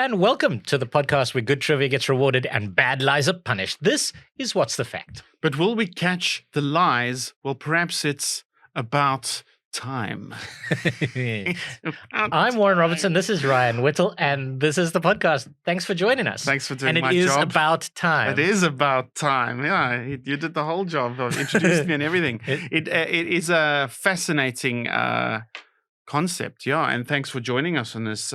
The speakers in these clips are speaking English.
and welcome to the podcast where good trivia gets rewarded and bad lies are punished. This is What's the Fact? But will we catch the lies? Well, perhaps it's about time. I'm Warren Robertson. This is Ryan Whittle, and this is the podcast. Thanks for joining us. Thanks for doing my job. And it is about time. It is about time. Yeah, you did the whole job of introducing me and everything. It is a fascinating concept. Yeah, and thanks for joining us on this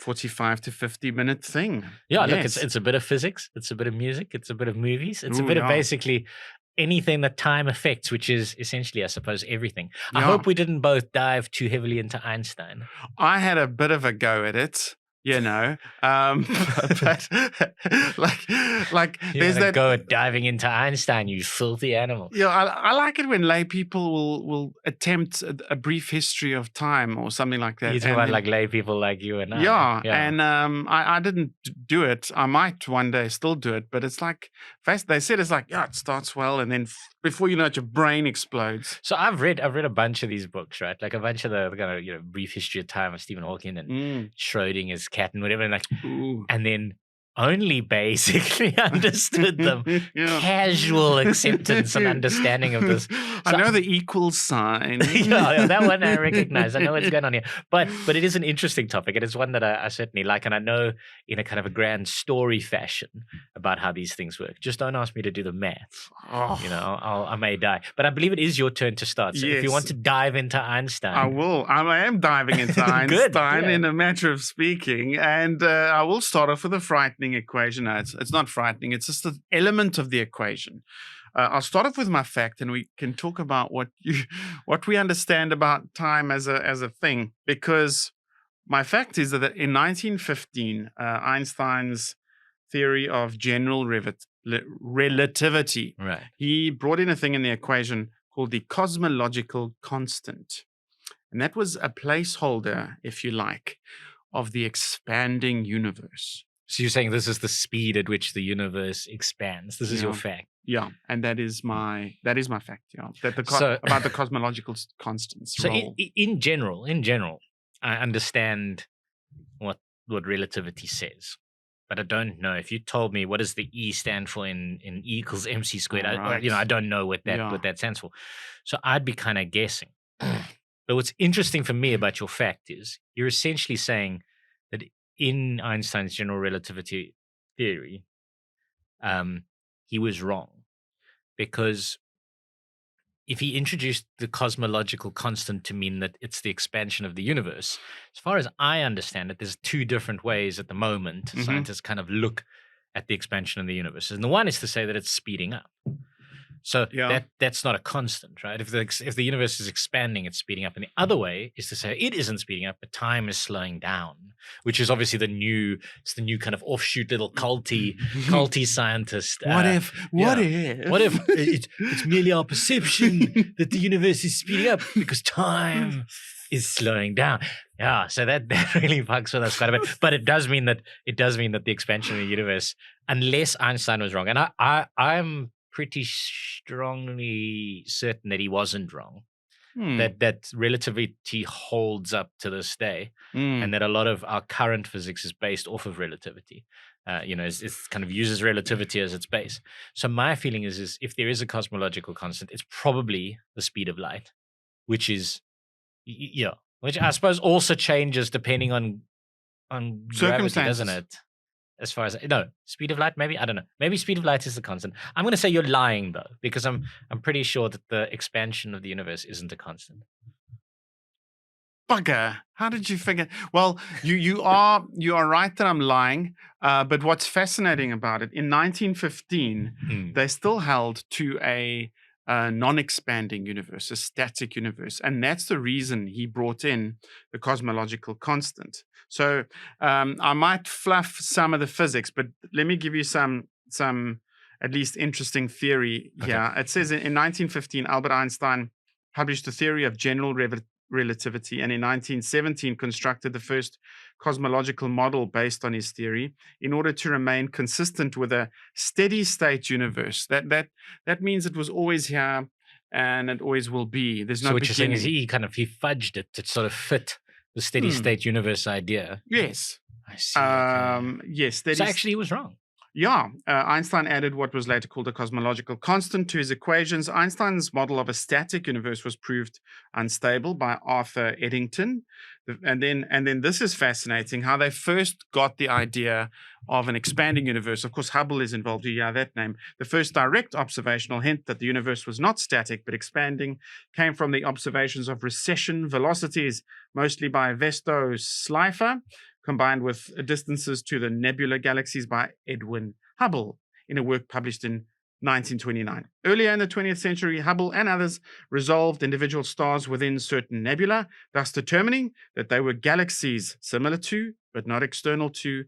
45 to 50 minute thing. Yeah, yes. Look, it's a bit of physics, it's a bit of music, it's a bit of movies, it's a bit of basically anything that time affects, which is essentially, I suppose, everything. I hope we didn't both dive too heavily into Einstein. I had a bit of a go at it. You know, but like there's that go at diving into Einstein, you filthy animal. Yeah, I like it when lay people will attempt a brief history of time or something like that. You talk about like lay people like you and I. Yeah. And I didn't do it. I might one day still do it, but it's like they said it's like it starts well, and then before you know it, your brain explodes. So I've read a bunch of these books, right? Like a bunch of the kind of brief history of time of Stephen Hawking and Schrodinger's cat and whatever, and like, and then only basically understood them. Casual acceptance and understanding of this. So, I know the equal sign. yeah, that one I recognize. I know what's going on here. But it is an interesting topic. It is one that I certainly like, and I know in a kind of a grand story fashion about how these things work. Just don't ask me to do the maths. Oh. You know, I may die. But I believe it is your turn to start. So if you want to dive into Einstein. I will. I am diving into Einstein in a matter of speaking. And I will start off with a frightening equation. No, it's not frightening. It's just an element of the equation. I'll start off with my fact, and we can talk about what we understand about time as a thing. Because my fact is that in 1915, Einstein's theory of general relativity, he brought in a thing in the equation called the cosmological constant, and that was a placeholder, if you like, of the expanding universe. So you're saying this is the speed at which the universe expands. This is your fact. Yeah, and that is my fact. Yeah, that about the cosmological constants. So in general, I understand what relativity says, but I don't know. If you told me what does the E stand for in E equals mc squared, I don't know what that stands for. So I'd be kind of guessing. But what's interesting for me about your fact is you're essentially saying that in Einstein's general relativity theory, he was wrong. Because if he introduced the cosmological constant to mean that it's the expansion of the universe, as far as I understand it, there's two different ways at the moment scientists kind of look at the expansion of the universe. And the one is to say that it's speeding up. So that's not a constant, right? If the universe is expanding, it's speeding up. And the other way is to say it isn't speeding up, but time is slowing down, which is obviously the new kind of offshoot little culty scientist. What if it's merely our perception that the universe is speeding up because time is slowing down? Yeah, so that really fucks with us quite a bit. But it does mean that the expansion of the universe, unless Einstein was wrong, and I'm pretty strongly certain that he wasn't wrong. That relativity holds up to this day, and that a lot of our current physics is based off of relativity. It's kind of uses relativity as its base. So my feeling is if there is a cosmological constant, it's probably the speed of light, which is, which I suppose also changes depending on gravity, doesn't it? As far as speed of light, maybe, I don't know. Maybe speed of light is the constant. I'm going to say you're lying though, because I'm pretty sure that the expansion of the universe isn't a constant. Bugger! How did you figure? Well, you are right that I'm lying. But what's fascinating about it, in 1915, they still held to a non-expanding universe, a static universe, and that's the reason he brought in the cosmological constant. So I might fluff some of the physics, but let me give you some at least interesting theory here. It says in 1915, Albert Einstein published the theory of general relativity, and in 1917 constructed the first cosmological model based on his theory in order to remain consistent with a steady state universe. That means it was always here and it always will be. There's no beginning. What you're saying is he fudged it to sort of fit the steady state universe idea. Yes. I see. Okay. Yes, that So is. actually, he was wrong. Yeah, Einstein added what was later called a cosmological constant to his equations. Einstein's model of a static universe was proved unstable by Arthur Eddington. And then this is fascinating how they first got the idea of an expanding universe. Of course, Hubble is involved. You hear that name. The first direct observational hint that the universe was not static but expanding came from the observations of recession velocities, mostly by Vesto Slipher, combined with distances to the nebula galaxies by Edwin Hubble in a work published in 1929. Earlier in the 20th century, Hubble and others resolved individual stars within certain nebula, thus determining that they were galaxies similar to, but not external to,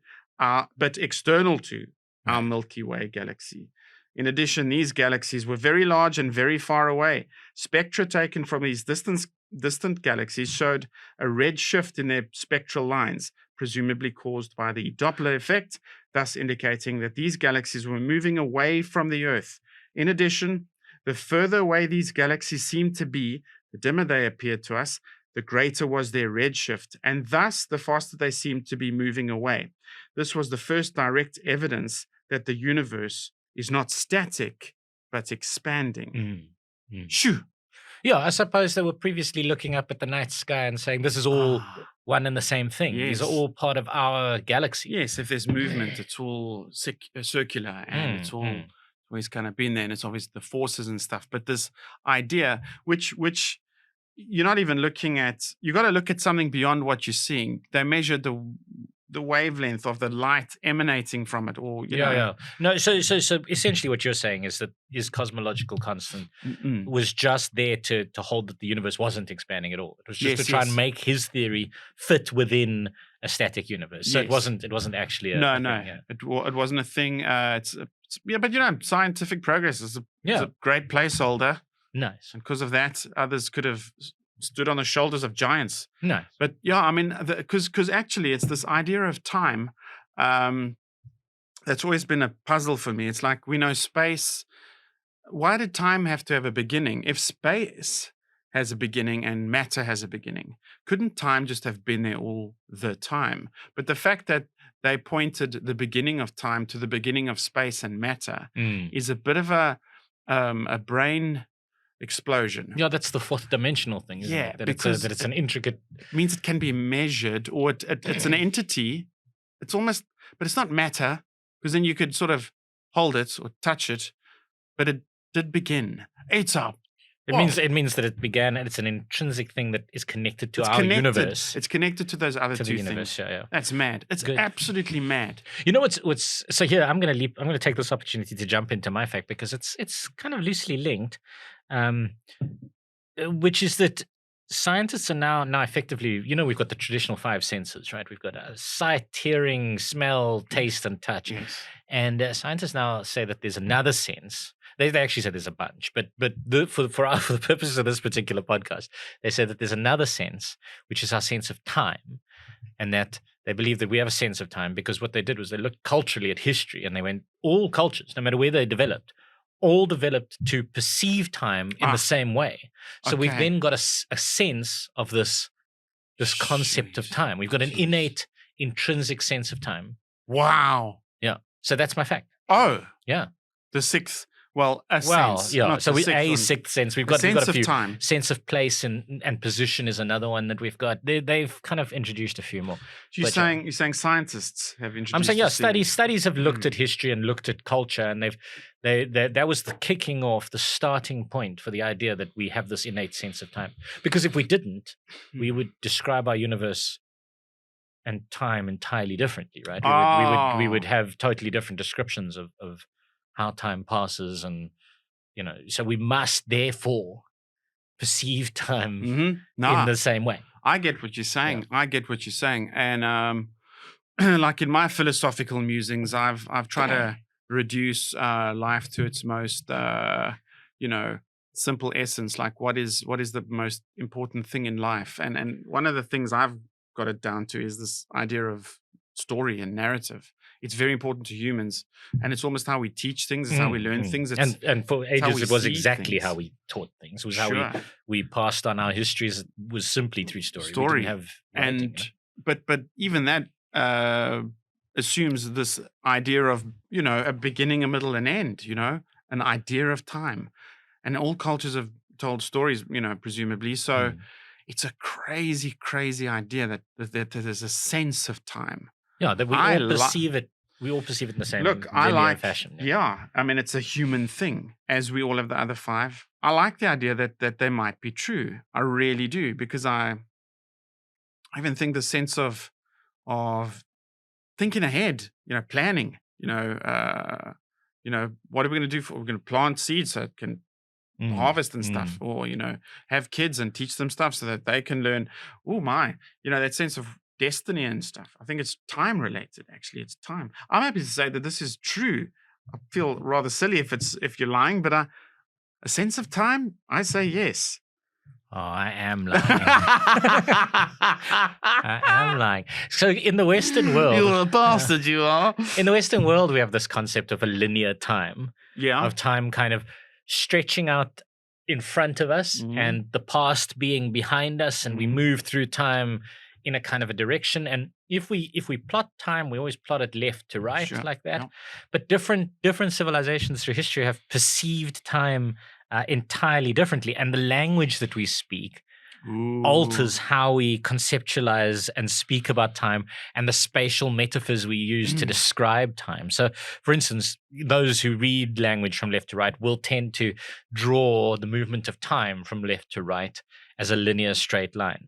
external to our Milky Way galaxy. In addition, these galaxies were very large and very far away. Spectra taken from these distant galaxies showed a red shift in their spectral lines, presumably caused by the Doppler effect, thus indicating that these galaxies were moving away from the Earth. In addition, the further away these galaxies seemed to be, the dimmer they appeared to us, the greater was their redshift, and thus the faster they seemed to be moving away. This was the first direct evidence that the universe is not static, but expanding. Shoo! Yeah, I suppose they were previously looking up at the night sky and saying, this is all one and the same thing. Yes. These are all part of our galaxy. Yes, if there's movement, it's all circular, and it's always kind of been there, and it's obviously the forces and stuff. But this idea, which you're not even looking at, you got to look at something beyond what you're seeing. They measured the wavelength of the light emanating from it, or you know. No, so essentially what you're saying is that his cosmological constant was just there to hold that the universe wasn't expanding at all. It was just to try and make his theory fit within a static universe. So it wasn't actually a thing, it wasn't a thing. It's but you know, scientific progress is a great placeholder. Nice. And because of that, others could have stood on the shoulders of giants. Nice. But yeah, I mean, because actually it's this idea of time that's always been a puzzle for me. It's like, we know space. Why did time have to have a beginning? If space has a beginning and matter has a beginning, couldn't time just have been there all the time? But the fact that they pointed the beginning of time to the beginning of space and matter is a bit of a brain explosion. Yeah, that's the fourth dimensional thing, isn't it? That it's an intricate... means it can be measured, or it's an entity. It's almost, but it's not matter, because then you could sort of hold it or touch it, but it did begin. It means that it began, and it's an intrinsic thing that is connected to our universe. It's connected to those other two things. Yeah. That's mad. It's absolutely mad. You know what's so here? I'm going to take this opportunity to jump into my fact, because it's kind of loosely linked, which is that scientists are now effectively, you know, we've got the traditional five senses, right? We've got sight, hearing, smell, taste, and touch. Yes. And scientists now say that there's another sense. They actually said there's a bunch, but for the purposes of this particular podcast, they said that there's another sense, which is our sense of time, and that they believe that we have a sense of time because what they did was they looked culturally at history, and they went, all cultures, no matter where they developed, all developed to perceive time in the same way. So we've then got a sense of this concept of time. We've got an innate, intrinsic sense of time. Wow. Yeah. So that's my fact. Oh. Yeah. The sixth. Well, sense. Yeah. So sixth sense. We've got a few. Time. Sense of place and position is another one that we've got. They've kind of introduced a few more. You're saying scientists have introduced. I'm saying studies have looked at history and looked at culture, and that was the kicking off, the starting point for the idea that we have this innate sense of time. Because if we didn't, we would describe our universe and time entirely differently, right? We would have totally different descriptions of how time passes, and you know, so we must therefore perceive time in the same way. I get what you're saying. And like in my philosophical musings, I've tried to reduce life to its most simple essence. Like what is the most important thing in life? And one of the things I've got it down to is this idea of story and narrative. It's very important to humans, and it's almost how we teach things. It's how we learn things. And for ages, it was exactly how we taught things. It was how we passed on our histories. It was simply through story. We didn't have writing, but even that assumes this idea of, a beginning, a middle, and end, an idea of time. And all cultures have told stories, presumably. So it's a crazy, crazy idea that there's a sense of time. Yeah, that we all perceive it. We all perceive it in the same linear fashion. Yeah, I mean, it's a human thing, as we all have the other five. I like the idea that they might be true. I really do, because I even think the sense of thinking ahead, planning, what are we going to do? We're going to plant seeds so it can harvest and stuff, or, have kids and teach them stuff so that they can learn. Oh my, that sense of destiny and stuff. I think it's time related. Actually, it's time. I'm happy to say that this is true. I feel rather silly if you're lying, but a sense of time, I say yes. Oh, I am lying. I am lying. So in the Western world, you're a bastard. You are. In the Western world, we have this concept of a linear time. Yeah. Of time kind of stretching out in front of us and the past being behind us, and we move through time in a kind of a direction. And if we plot time, we always plot it left to right, like that. Yeah. But different civilizations through history have perceived time entirely differently, and the language that we speak alters how we conceptualize and speak about time, and the spatial metaphors we use to describe time. So, for instance, those who read language from left to right will tend to draw the movement of time from left to right as a linear straight line,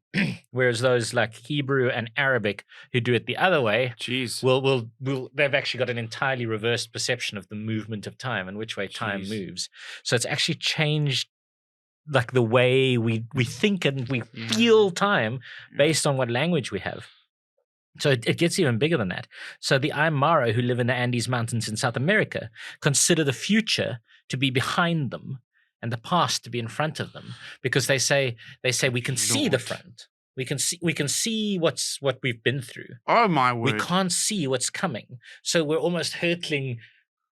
whereas those like Hebrew and Arabic who do it the other way, will they've actually got an entirely reversed perception of the movement of time and which way time moves. So it's actually changed like the way we think and we feel time based on what language we have. So it gets even bigger than that. So the Aymara, who live in the Andes Mountains in South America, consider the future to be behind them and the past to be in front of them, because they say we can see the front. We can see what we've been through. Oh my word. We can't see what's coming. So we're almost hurtling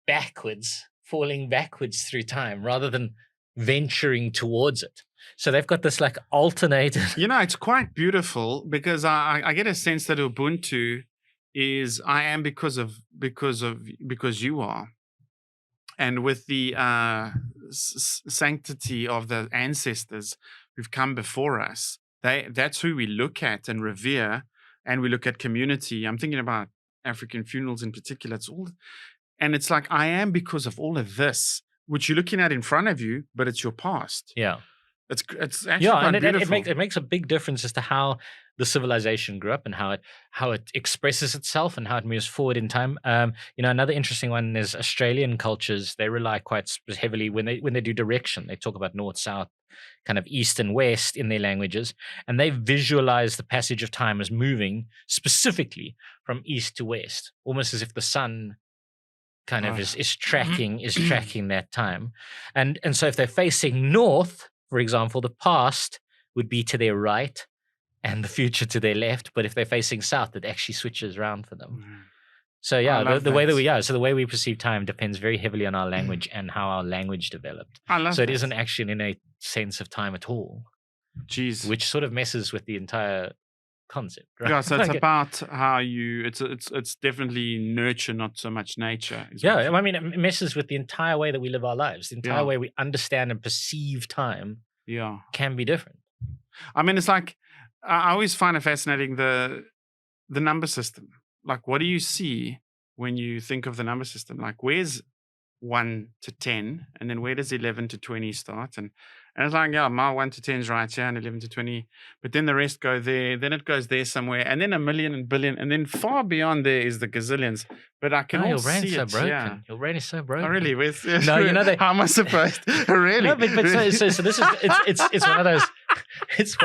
backwards, falling backwards through time rather than venturing towards it. So they've got this like alternated. It's quite beautiful, because I get a sense that Ubuntu is I am because you are. And with the sanctity of the ancestors who've come before us, that's who we look at and revere, and we look at community. I'm thinking about African funerals in particular. And it's like I am because of all of this, which you're looking at in front of you, but it's your past. Yeah. It's actually quite beautiful. It makes a big difference as to how the civilization grew up and how it expresses itself and how it moves forward in time. Another interesting one is Australian cultures. They rely quite heavily when they do direction. They talk about north, south, kind of east and west in their languages, and they visualize the passage of time as moving specifically from east to west, almost as if the sun kind of is tracking that time. And so if they're facing north, for example, the past would be to their right and the future to their left. But if they're facing south, it actually switches around for them. So the way the way we perceive time depends very heavily on our language and how our language developed. So it isn't actually an innate sense of time at all. Jeez. Which sort of messes with the entire concept, right? Yeah, so it's about how it's definitely nurture, not so much nature. Yeah, I mean, it messes with the entire way that we live our lives. The entire way we understand and perceive time can be different. I mean, it's like, I always find it fascinating, the number system. Like, what do you see when you think of the number system? Like, where's 1 to 10, and then where does 11 to 20 start? And it's like, my 1 to 10 is right here, and 11 to 20, but then the rest go there, then it goes there somewhere, and then a million and billion, and then far beyond there is the gazillions. But I can all see it. Broken. Your brain is so broken. Oh, really? No, how am I supposed? Really? No, but so this is it's one of those. It's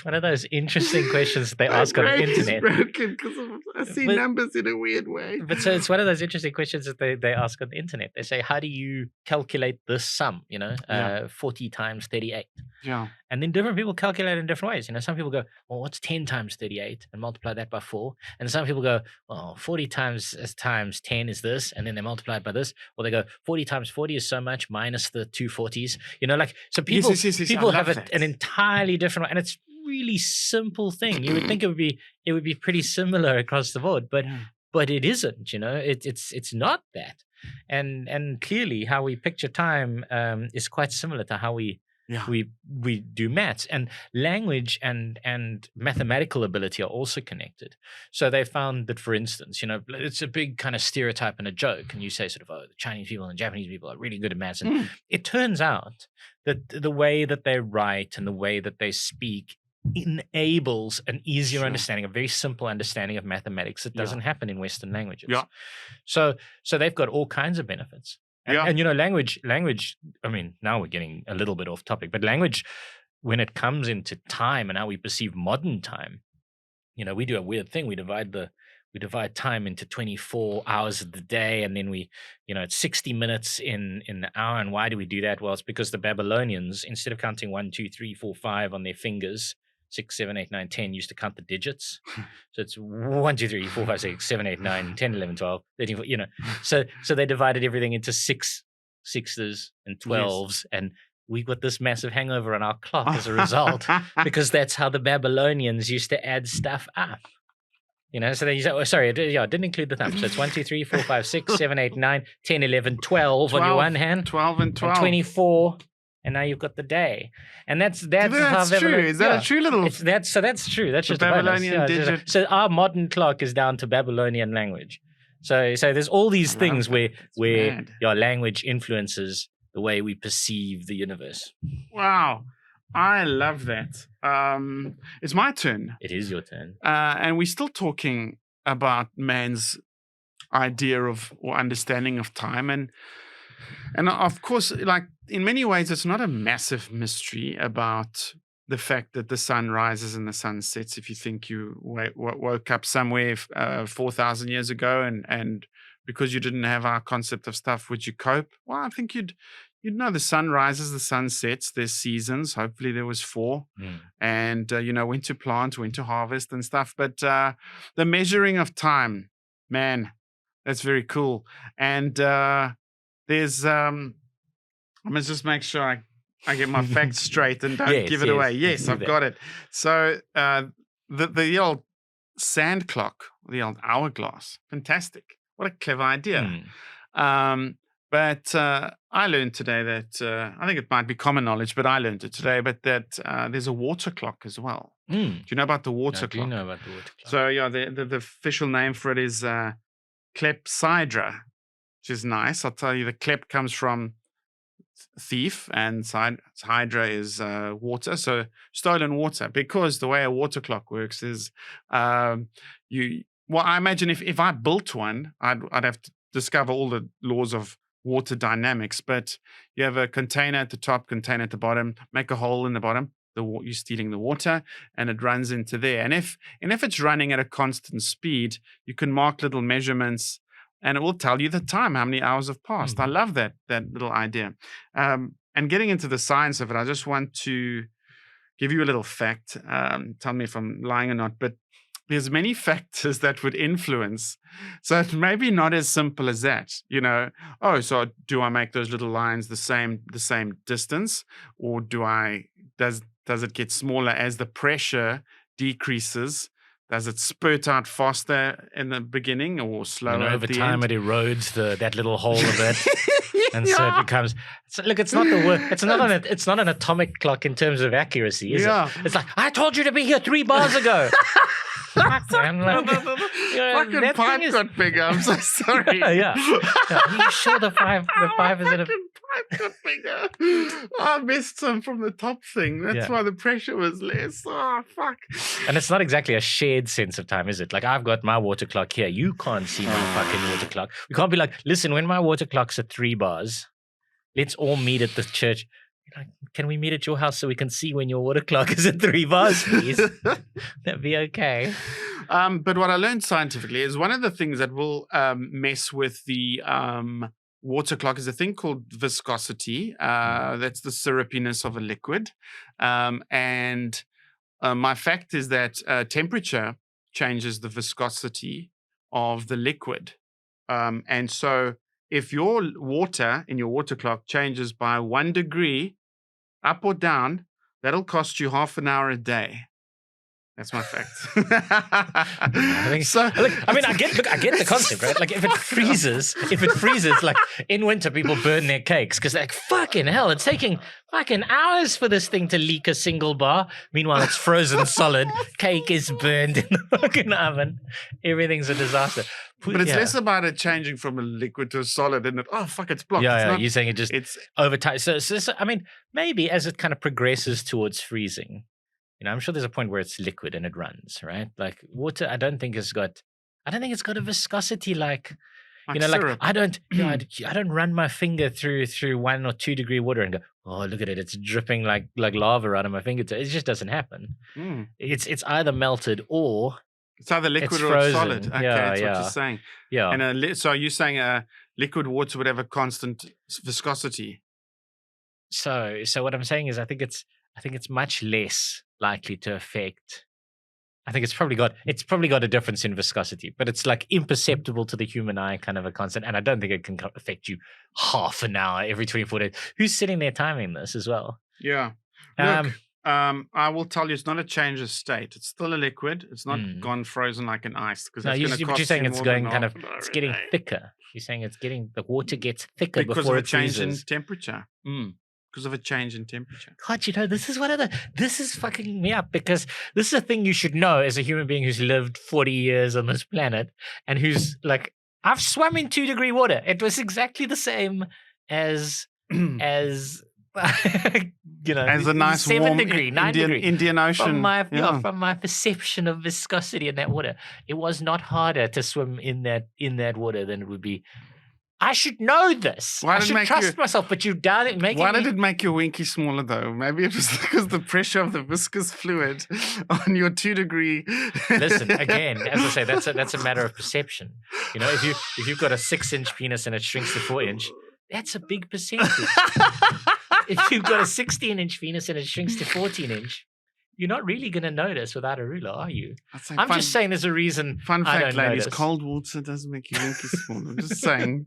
one of those interesting questions that they ask on the internet. Broken because I see numbers in a weird way. But so it's one of those interesting questions that they ask on the internet. They say, how do you calculate this sum? 40 times 38. Yeah. And then different people calculate it in different ways. Some people go, well, what's 10 times 38 and multiply that by 4? And some people go, well, 40 times 10 is this, and then they multiply it by this. Or they go, 40 times 40 is so much minus the 2 40s. So people yes, people have an entirely different way. And it's really simple thing. You would think it would be pretty similar across the board, but it isn't. It's not that. And clearly, how we picture time is quite similar to how we do maths, and language and mathematical ability are also connected. So they found that, for instance, it's a big kind of stereotype and a joke, and you say sort of, oh, the Chinese people and Japanese people are really good at maths, and it turns out that the way that they write and the way that they speak enables an easier understanding, a very simple understanding of mathematics that doesn't happen in Western languages. So they've got all kinds of benefits. And language, I mean, now we're getting a little bit off topic, but language, when it comes into time and how we perceive modern time, we do a weird thing. We divide time into 24 hours of the day, and then it's 60 minutes in the hour. And why do we do that? Well, it's because the Babylonians, instead of counting 1, 2, 3, 4, 5 on their fingers, 6, 7, 8, 9, 10, used to count the digits. So it's 1, 2, 3, 4, 5, 6, 7, 8, 9, 10, 11, 12, 13, 14, So they divided everything into sixes and 12s. And we got this massive hangover on our clock as a result, because that's how the Babylonians used to add stuff up. So they say, it didn't include the thumb. So it's 1, 2, 3, 4, 5, 6, 7, 8, 9, 10, 11, 12 on your one hand. 12 and 12. And 24. And now you've got the day, and that's how true. Is that a true little? So that's true. That's just Babylonian digit. So our modern clock is down to Babylonian language. So there's all these things where your language influences the way we perceive the universe. Wow, I love that. It's my turn. It is your turn. And we're still talking about man's idea of or understanding of time, and of course, like, in many ways, it's not a massive mystery about the fact that the sun rises and the sun sets. If you think you woke up somewhere 4,000 years ago, and because you didn't have our concept of stuff, would you cope? Well, I think you'd know the sun rises, the sun sets. There's seasons. Hopefully, there was 4, and when to plant, when to harvest, and stuff. But the measuring of time, man, that's very cool. And there's I must just make sure I get my facts straight and don't give it away. Yes, I've got it. So the old sand clock, the old hourglass, fantastic. What a clever idea. But I learned today that, I think it might be common knowledge, but I learned it today, but that there's a water clock as well. Do you know about the water clock? I do know about the water clock. So the official name for it is clepsydra, which is nice. I'll tell you, the klep comes from thief, and hydra is water, so stolen water. Because the way a water clock works is I imagine if I built one, I'd have to discover all the laws of water dynamics. But you have a container at the top, container at the bottom, make a hole in the bottom, you're stealing the water, and it runs into there. And if it's running at a constant speed, you can mark little measurements, and it will tell you the time, how many hours have passed. I love that little idea. And getting into the science of it, I just want to give you a little fact. Tell me if I'm lying or not, but there's many factors that would influence. So it may be not as simple as that. So do I make those little lines the same distance, or does it get smaller as the pressure decreases? Does it spurt out faster in the beginning or slower over at the time end? It erodes that little hole a bit. And so it becomes. Look, it's not the word. It's not an atomic clock in terms of accuracy, is it? It's like, I told you to be here 3 bars ago. Fucking pipe got bigger. I'm so sorry. Are you sure the five is in a pipe got bigger? I missed some from the top thing. That's why the pressure was less. Oh, fuck. And it's not exactly a shared sense of time, is it? Like, I've got my water clock here. You can't see my fucking water clock. We can't be like, listen, when my water clock's at 3 bars, let's all meet at the church. Can we meet at your house so we can see when your water clock is at 3 bars, please? That'd be okay. But what I learned scientifically is one of the things that will mess with the water clock is a thing called viscosity. That's the syrupiness of a liquid. And my fact is that temperature changes the viscosity of the liquid. And so if your water in your water clock changes by 1 degree up or down, that'll cost you half an hour a day. That's my fact. I think So, I mean, I get the concept, right? Like if it freezes, like in winter, people burn their cakes because they're like, fucking hell, it's taking fucking hours for this thing to leak a single bar. Meanwhile, it's frozen solid. Cake is burned in the fucking oven. Everything's a disaster. But it's less about it changing from a liquid to a solid, isn't it? Oh, fuck, it's blocked. Yeah, It's not- you're saying it just it's over time. So, I mean, maybe as it kind of progresses towards freezing, I'm sure there's a point where it's liquid and it runs, right? Like water, I don't think it's got a viscosity like syrup. I don't, I don't run my finger through 1 or 2 degree water and go, oh, look at it, it's dripping like lava out of my fingertip. It just doesn't happen. Mm. It's either melted or It's either liquid it's or frozen. it's solid. Okay, that's what you're saying. Yeah. And so are you saying a liquid water would have a constant viscosity? So what I'm saying is I think it's much less likely to affect. I think it's probably got a difference in viscosity, but it's like imperceptible to the human eye, kind of a constant. And I don't think it can affect you half an hour every 24 days. Who's sitting there timing this as well? Yeah. Look, I will tell you, it's not a change of state. It's still a liquid. It's not gone frozen like an ice. Because you're saying it's going kind of, it's getting thicker. You're saying the water gets thicker because before of a it change in freezes. temperature. Because of a change in temperature. God, this is fucking me up because this is a thing you should know as a human being who's lived 40 years on this planet and who's like, I've swum in 2 degree water. It was exactly the same as as a nice 7 warm degree, 9 degree. Indian Ocean. From my perception of viscosity in that water, it was not harder to swim in that water than it would be. I should know this. I should trust myself, but you doubt it. Why did it make your winky smaller though? Maybe it was because the pressure of the viscous fluid on your 2 degree. Listen, again, as I say, that's a matter of perception. If you've got a 6-inch penis and it shrinks to 4-inch, that's a big percentage. If you've got a 16-inch penis and it shrinks to 14-inch, you're not really going to notice without a ruler, are you? I'm just saying there's a reason. Fun I fact, don't ladies, notice. cold water does make your winky smaller. I'm just saying.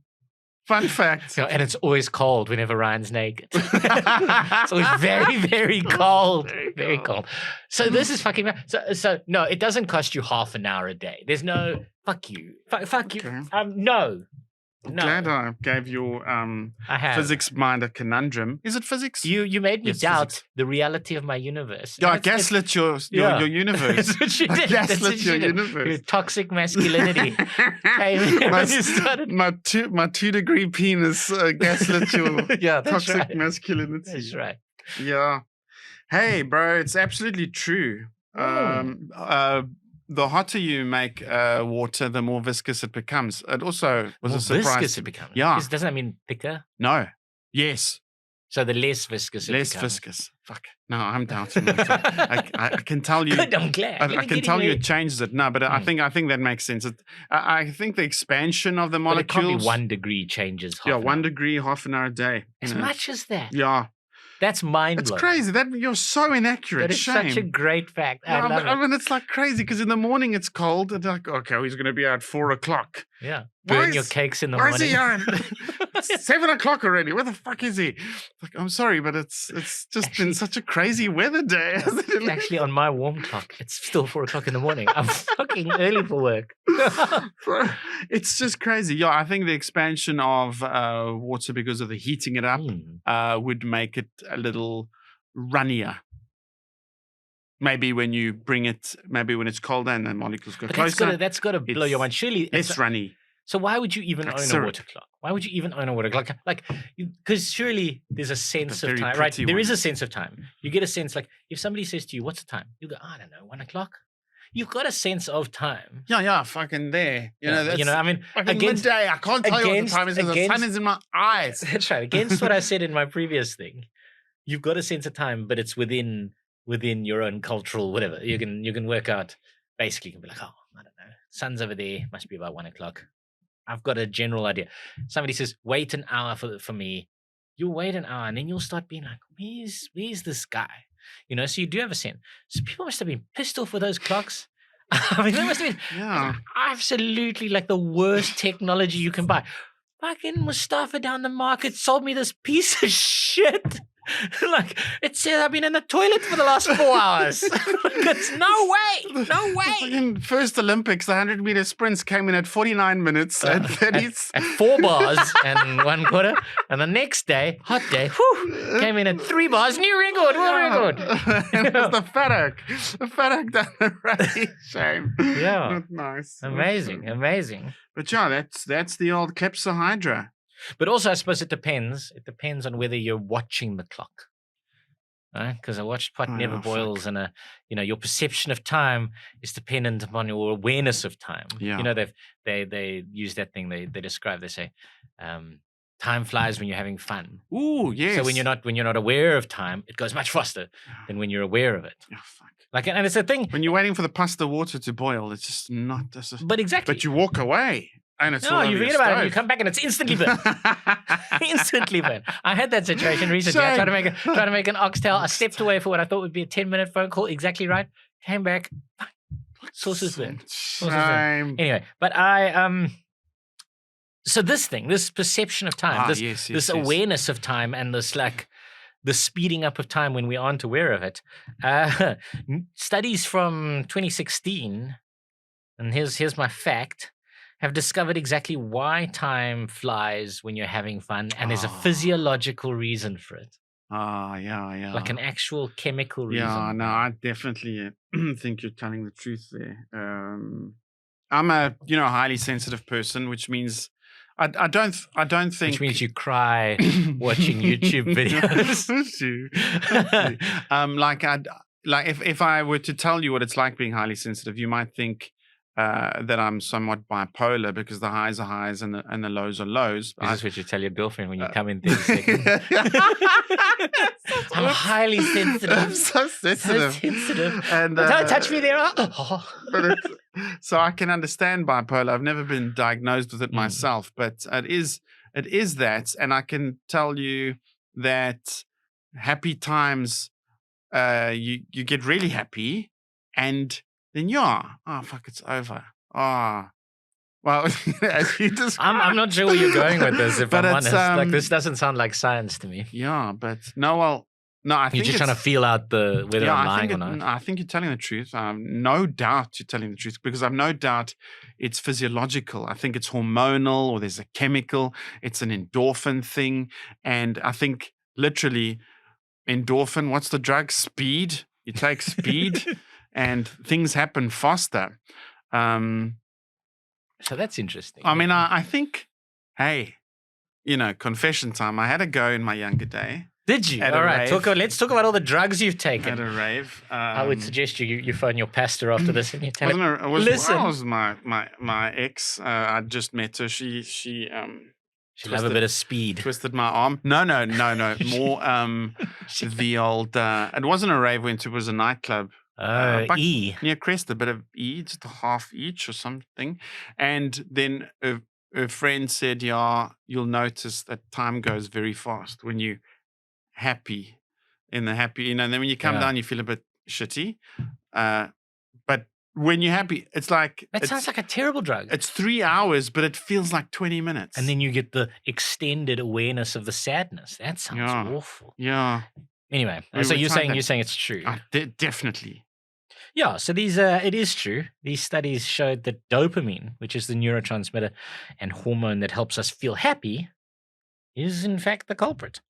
Fun fact. And it's always cold whenever Ryan's naked. It's always very, very cold. Very cold. So this is fucking... So no, it doesn't cost you half an hour a day. There's no... Fuck you. Fuck you. No. I'm glad I gave your physics mind a conundrum. Is it physics? You made me Yes, doubt physics. the reality of my universe. Yeah, I gaslit your universe. That's what you did. Gaslit your universe. Your toxic masculinity came in when you started. My 2 degree penis gaslit your that's toxic right. masculinity. That's right. Yeah. Hey, bro, it's absolutely true. The hotter you make water, the more viscous it becomes. It also was More a surprise. viscous it becomes. Yeah. Doesn't that mean thicker? No. Yes. So the less viscous it Less becomes. viscous. Fuck. No, I'm doubting myself. I can tell you. Good, I'm glad. I can tell you it changes it. No, but I think that makes sense. I think the expansion of the But it can't molecules. be 1 degree changes. Yeah, 1 degree, half an hour a day. As much as that. Yeah. That's mind It's blowing. crazy. That you're so inaccurate. That is Shame. such a great fact. I No, love I it. mean, it's like crazy because in the morning it's cold. And they're like, okay, he's going to be out 4 o'clock. Yeah. Why Burn is- your cakes in the Why morning. is he out? It's 7 o'clock already. Where the fuck is he? Like, I'm sorry, but it's just Actually- been such a crazy weather day. hasn't it? Actually, on my warm clock, it's still 4 o'clock in the morning. I'm fucking early for work. Bro, it's just crazy. Yeah, I think the expansion of water because of the heating it up would make it a little runnier. Maybe when you bring it, maybe when it's colder and the molecules go But closer, that's got to blow your mind. Surely, it's runny. so why would you even Like own a syrup. water clock? Why would you even own a water clock? Like, because surely there's a sense of very time, right? pretty There is one. a sense of time. You get a sense, like, if somebody says to you, "What's the time?" You go, "I don't know, 1 o'clock." You've got a sense of time. Yeah, fucking there. That's I mean, fucking against midday. I can't tell you what the time is because the sun against- is in my eyes. That's right. Against what I said in my previous thing, you've got a sense of time, but it's within your own cultural whatever. You can work out. Basically, you can be like, oh, I don't know, sun's over there, must be about 1 o'clock. I've got a general idea. Somebody says, wait an hour for me. You'll wait an hour, and then you'll start being like, where's this guy? So you do have a sense. So people must have been pissed off with those clocks. I mean, they must have been Yeah. absolutely like the worst technology you can buy. Fucking Mustafa down the market sold me this piece of shit. Like, it says I've been in the toilet for the last 4 hours. It's no way. In first Olympics, the 100-meter sprints came in at 49 minutes and 30. At 4 bars and 1 quarter. And the next day, hot day, came in at 3 bars, new record, world record. It was the FedEx. The FedEx down the race. Shame. Yeah. Not nice. Amazing. But yeah, that's the old Klepsydra. But also, I suppose it depends. It depends on whether you're watching the clock. Right? Because I watched Pot Never Boils, and your perception of time is dependent upon your awareness of time. Yeah. You know, they use that thing they describe. They say, time flies when you're having fun. Ooh, yes. So when you're not aware of time, it goes much faster than when you're aware of it. Oh, fuck. Like, and it's a thing. When you're waiting for the pasta water to boil, it's just not. But exactly. But you walk away. And it's all you forget about it and you come back and it's instantly burnt. Instantly burnt. I had that situation recently. I tried to make an oxtail. I stepped away for what I thought would be a 10-minute phone call, exactly right. Came back, sauce is burnt. Anyway, but so this perception of time, this awareness of time, and this like the speeding up of time when we aren't aware of it. Studies from 2016, and here's my fact, have discovered exactly why time flies when you're having fun, and there's a physiological reason for it. Yeah. Like an actual chemical reason. Yeah, no, I definitely think you're telling the truth there. I'm a highly sensitive person, which means I don't think. Which means you cry watching YouTube videos. If I were to tell you what it's like being highly sensitive, you might think that I'm somewhat bipolar because the highs are highs and the lows are lows. Is this what you tell your girlfriend when you come in 30 seconds? I'm highly sensitive. I'm so sensitive. And don't touch me there. So I can understand bipolar. I've never been diagnosed with it myself, but it is that, and I can tell you that happy times, you get really happy, and then it's over. Well, as you described. I'm not sure where you're going with this, if I'm honest. Like, this doesn't sound like science to me. Yeah, but no, I think you're just trying to feel out whether I'm lying or not. I think you're telling the truth. No doubt you're telling the truth, because I've no doubt it's physiological. I think it's hormonal, or there's a chemical. It's an endorphin thing. And I think literally endorphin, what's the drug? Speed. You take speed and things happen faster. So that's interesting. I mean, I think, hey, confession time. I had a go in my younger day. Did you? All right. Let's talk about all the drugs you've taken. At a rave. I would suggest you phone your pastor after this and you tell him. Listen. I was my ex. I just met her. She have a bit of speed. Twisted my arm. No. More the old. It wasn't a rave. It was a nightclub. Near Crest, a bit of E, just a half each or something. And then a friend said, you'll notice that time goes very fast when you happy and then when you come down you feel a bit shitty, but when you're happy it's like sounds like a terrible drug. It's 3 hours, but it feels like 20 minutes, and then you get the extended awareness of the sadness. That sounds awful. Anyway, so you're saying it's true. Definitely. Yeah, so it is true. These studies showed that dopamine, which is the neurotransmitter and hormone that helps us feel happy, is in fact the culprit.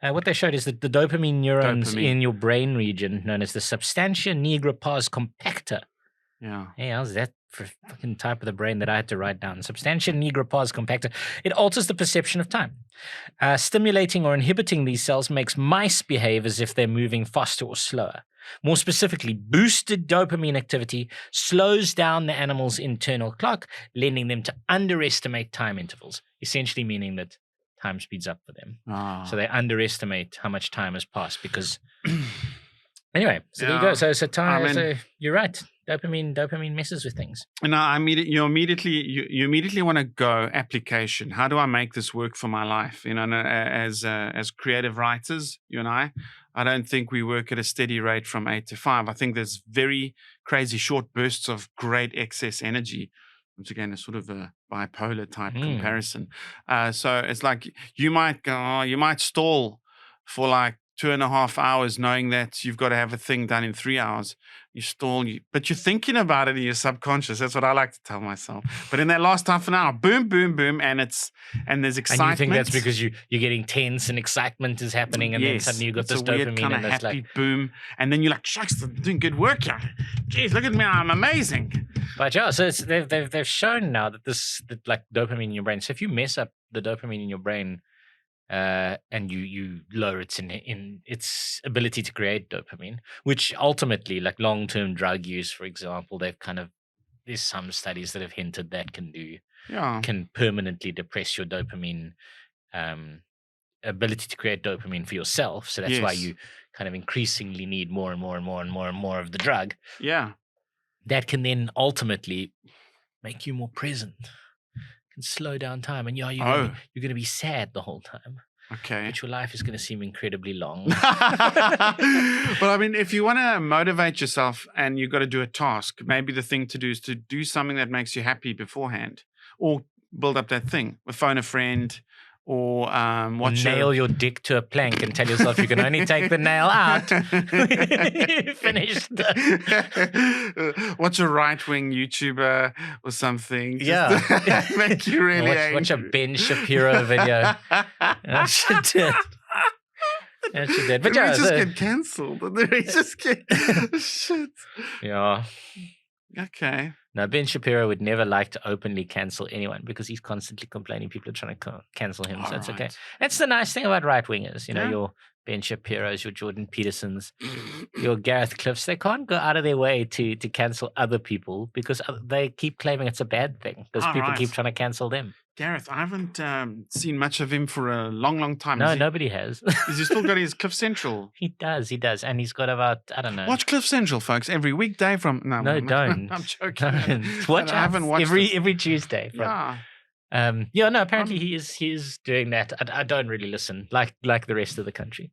What they showed is that the dopamine neurons in your brain region, known as the substantia nigra pars compacta. Yeah. Hey, how's that for fucking type of the brain that I had to write down? Substantia nigra pars compacta. It alters the perception of time. Stimulating or inhibiting these cells makes mice behave as if they're moving faster or slower. More specifically, boosted dopamine activity slows down the animal's internal clock, lending them to underestimate time intervals, essentially meaning that time speeds up for them. So they underestimate how much time has passed because... Anyway, so there you go. So time. So you're right. Dopamine messes with things. No, you immediately want to go application. How do I make this work for my life? As creative writers, you and I don't think we work at a steady rate from 8 to 5. I think there's very crazy short bursts of great excess energy. Once again, a sort of a bipolar type comparison. So it's like you might stall for like 2.5 hours knowing that you've got to have a thing done in 3 hours. But you're thinking about it in your subconscious. That's what I like to tell myself. But in that last half an hour, boom, boom, boom, and there's excitement. And you think that's because you're getting tense and excitement is happening, and then suddenly you got this dopamine kind of and happy like boom, and then you're like, shucks, I'm doing good work, yeah. Jeez, look at me, I'm amazing. But yeah, so they've shown now that like dopamine in your brain. So if you mess up the dopamine in your brain, and you lower in its ability to create dopamine, which ultimately, like long-term drug use, for example, there's some studies that have hinted that can permanently depress your dopamine ability to create dopamine for yourself. So that's why you kind of increasingly need more and more and more and more and more of the drug. Yeah. That can then ultimately make you more present. Can slow down time, and you're going to be sad the whole time. Okay. But your life is going to seem incredibly long. But I mean, if you want to motivate yourself and you've got to do a task, maybe the thing to do is to do something that makes you happy beforehand, or build up that thing. Phone a friend, or nail your dick to a plank and tell yourself you can only take the nail out. Finished. Watch a right-wing YouTuber or something. Yeah. Make you really angry. Watch a Ben Shapiro video. That shit did. But yeah, just get cancelled. Shit. Yeah. Okay. Now, Ben Shapiro would never like to openly cancel anyone because he's constantly complaining people are trying to cancel him. So that's okay. That's the nice thing about right-wingers. You know, your Ben Shapiros, your Jordan Petersons, your Gareth Cliffs. They can't go out of their way to cancel other people because they keep claiming it's a bad thing because people keep trying to cancel them. Gareth, I haven't seen much of him for a long, long time. No, nobody has. Has he still got his Cliff Central? He does. And he's got about, I don't know. Watch Cliff Central, folks, every weekday from... No, don't. I'm joking. Don't. Watch I haven't watched every Tuesday. Apparently he is doing that. I don't really listen, like the rest of the country.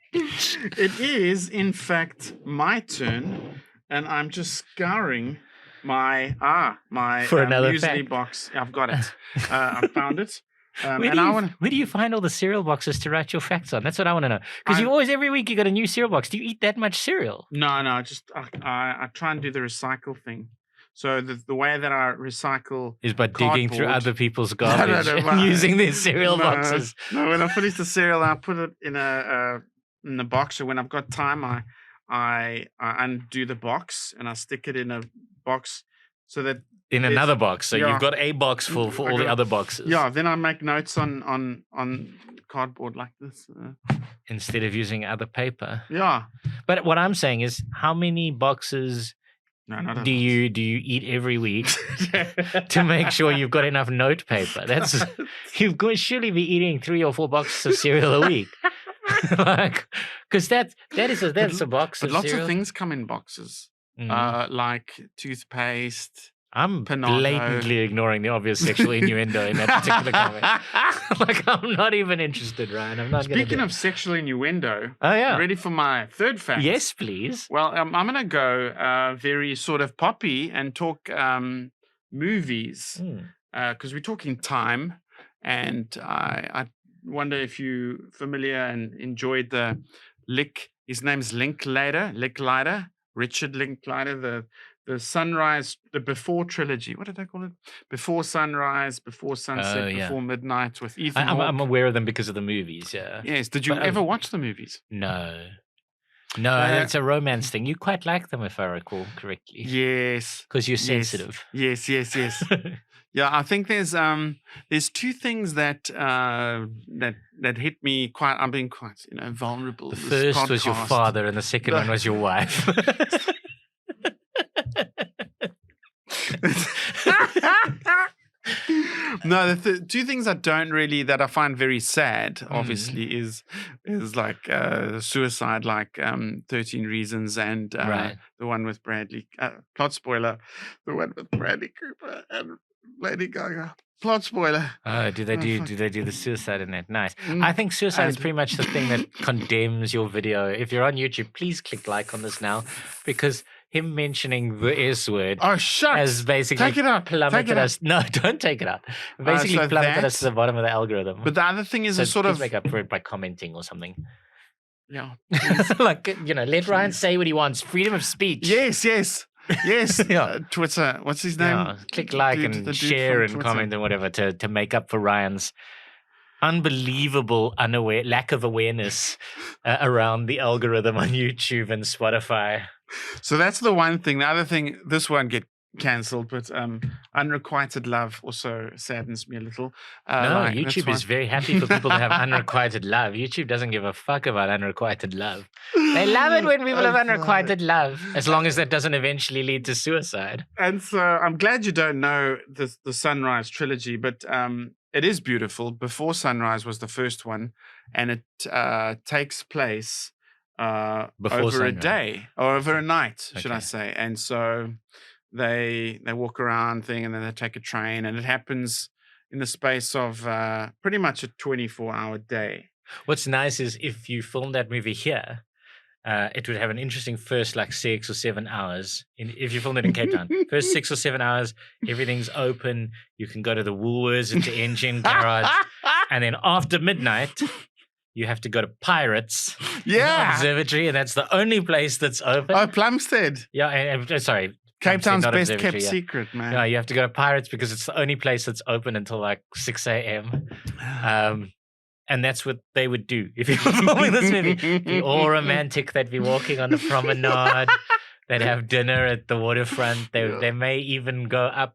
It is, in fact, my turn, and I'm just scouring my muesli box. I've got it. I found it. Where do you find all the cereal boxes to write your facts on? That's what I want to know. Because you always, every week, you got a new cereal box. Do you eat that much cereal? No. Just I try and do the recycle thing. So the way that I recycle is by digging through other people's garbage and using their cereal boxes. No, when I finish the cereal, I put it in the box. So when I've got time, I undo the box and I stick it in a box so that in another box. So you've got a box full for all the other boxes. Yeah. Then I make notes on cardboard like this instead of using other paper. Yeah. But what I'm saying is, how many boxes do you eat every week to make sure you've got enough note paper? That's you've got to surely be eating 3 or 4 boxes of cereal a week. Because that's a box of lots cereal. of things come in boxes, like toothpaste. I'm blatantly ignoring the obvious sexual innuendo in that particular comment. Like, I'm not even interested, Ryan. I'm not. Speaking of sexual innuendo, ready for my third fact? Yes, please. Well, I'm going to go very sort of poppy and talk movies because we're talking time, and I wonder if you're familiar and enjoyed the his name's Linklater, Richard Linklater, the Sunrise, the Before trilogy. What did they call it? Before Sunrise, Before Sunset, Before Midnight with Ethan Hawke. I'm aware of them because of the movies, yeah. Yes. Did you ever watch the movies? No. It's a romance thing. You quite like them, if I recall correctly. Yes. Because you're sensitive. Yes. Yeah, I think there's 2 things that hit me quite. I'm being quite vulnerable. The first was your father, and the second one was your wife. No, the 2 things that I find very sad, obviously, is like suicide, like 13 Reasons, and the one with Bradley. Plot spoiler: the one with Bradley Cooper and Lady Gaga. Plot spoiler. Oh, do they do the suicide in that? Nice. I think suicide is pretty much the thing that condemns your video. If you're on YouTube, please click like on this now, because him mentioning the S word Oh, shucks. has basically Take it out. plummeted us. No, don't take it out. Basically so plummeted us to the bottom of the algorithm. But the other thing is so a sort please of make up for it by commenting or something. Yeah. Like, let Ryan say what he wants. Freedom of speech. Yes. Yeah. Twitter. What's his name? Yeah. Click like Dude, the and dude share from and Twitter. comment and whatever to make up for Ryan's unbelievable lack of awareness around the algorithm on YouTube and Spotify. So that's the one thing. The other thing, this won't get cancelled, but unrequited love also saddens me a little. No, YouTube is very happy for people to have unrequited love. YouTube doesn't give a fuck about unrequited love. They love it when people have unrequited love, as long as that doesn't eventually lead to suicide. And so I'm glad you don't know the Sunrise trilogy, but it is beautiful. Before Sunrise was the first one, and it takes place over a day or over a night, should I say. And so they walk around thing, and then they take a train, and it happens in the space of pretty much a 24-hour day. What's nice is if you film that movie here, it would have an interesting first 6 or 7 hours. If you filmed it in Cape Town, first 6 or 7 hours, everything's open. You can go to the Woolworths at the engine garage, and then after midnight, you have to go to Pirates Observatory, and that's the only place that's open. Oh, Plumstead. Yeah, sorry. Cape Town's best kept secret, man. Yeah, you have to go to Pirates because it's the only place that's open until 6 a.m. And that's what they would do if you were filming this movie. Be all romantic. They'd be walking on the promenade. They'd have dinner at the waterfront. They may even go up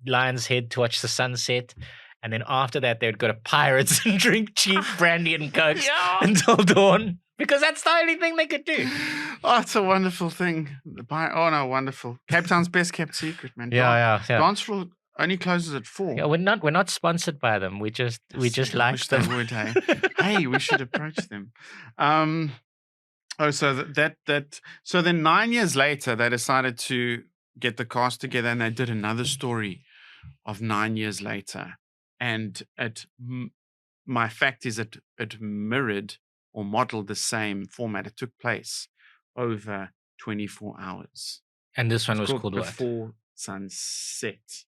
Lion's Head to watch the sunset. And then after that, they would go to Pirates and drink cheap brandy and Coke until dawn. Because that's the only thing they could do. Oh, it's a wonderful thing. Oh, no, wonderful. Cape Town's best kept secret, man. Yeah. Dance Floor only closes at 4. Yeah, we're not sponsored by them. We just like them. They would, hey. Hey, we should approach them. So then 9 years later, they decided to get the cast together, and they did another story of 9 years later. And my fact is that it mirrored or modeled the same format. It took place over 24 hours. And this one was called what? Before Sunset.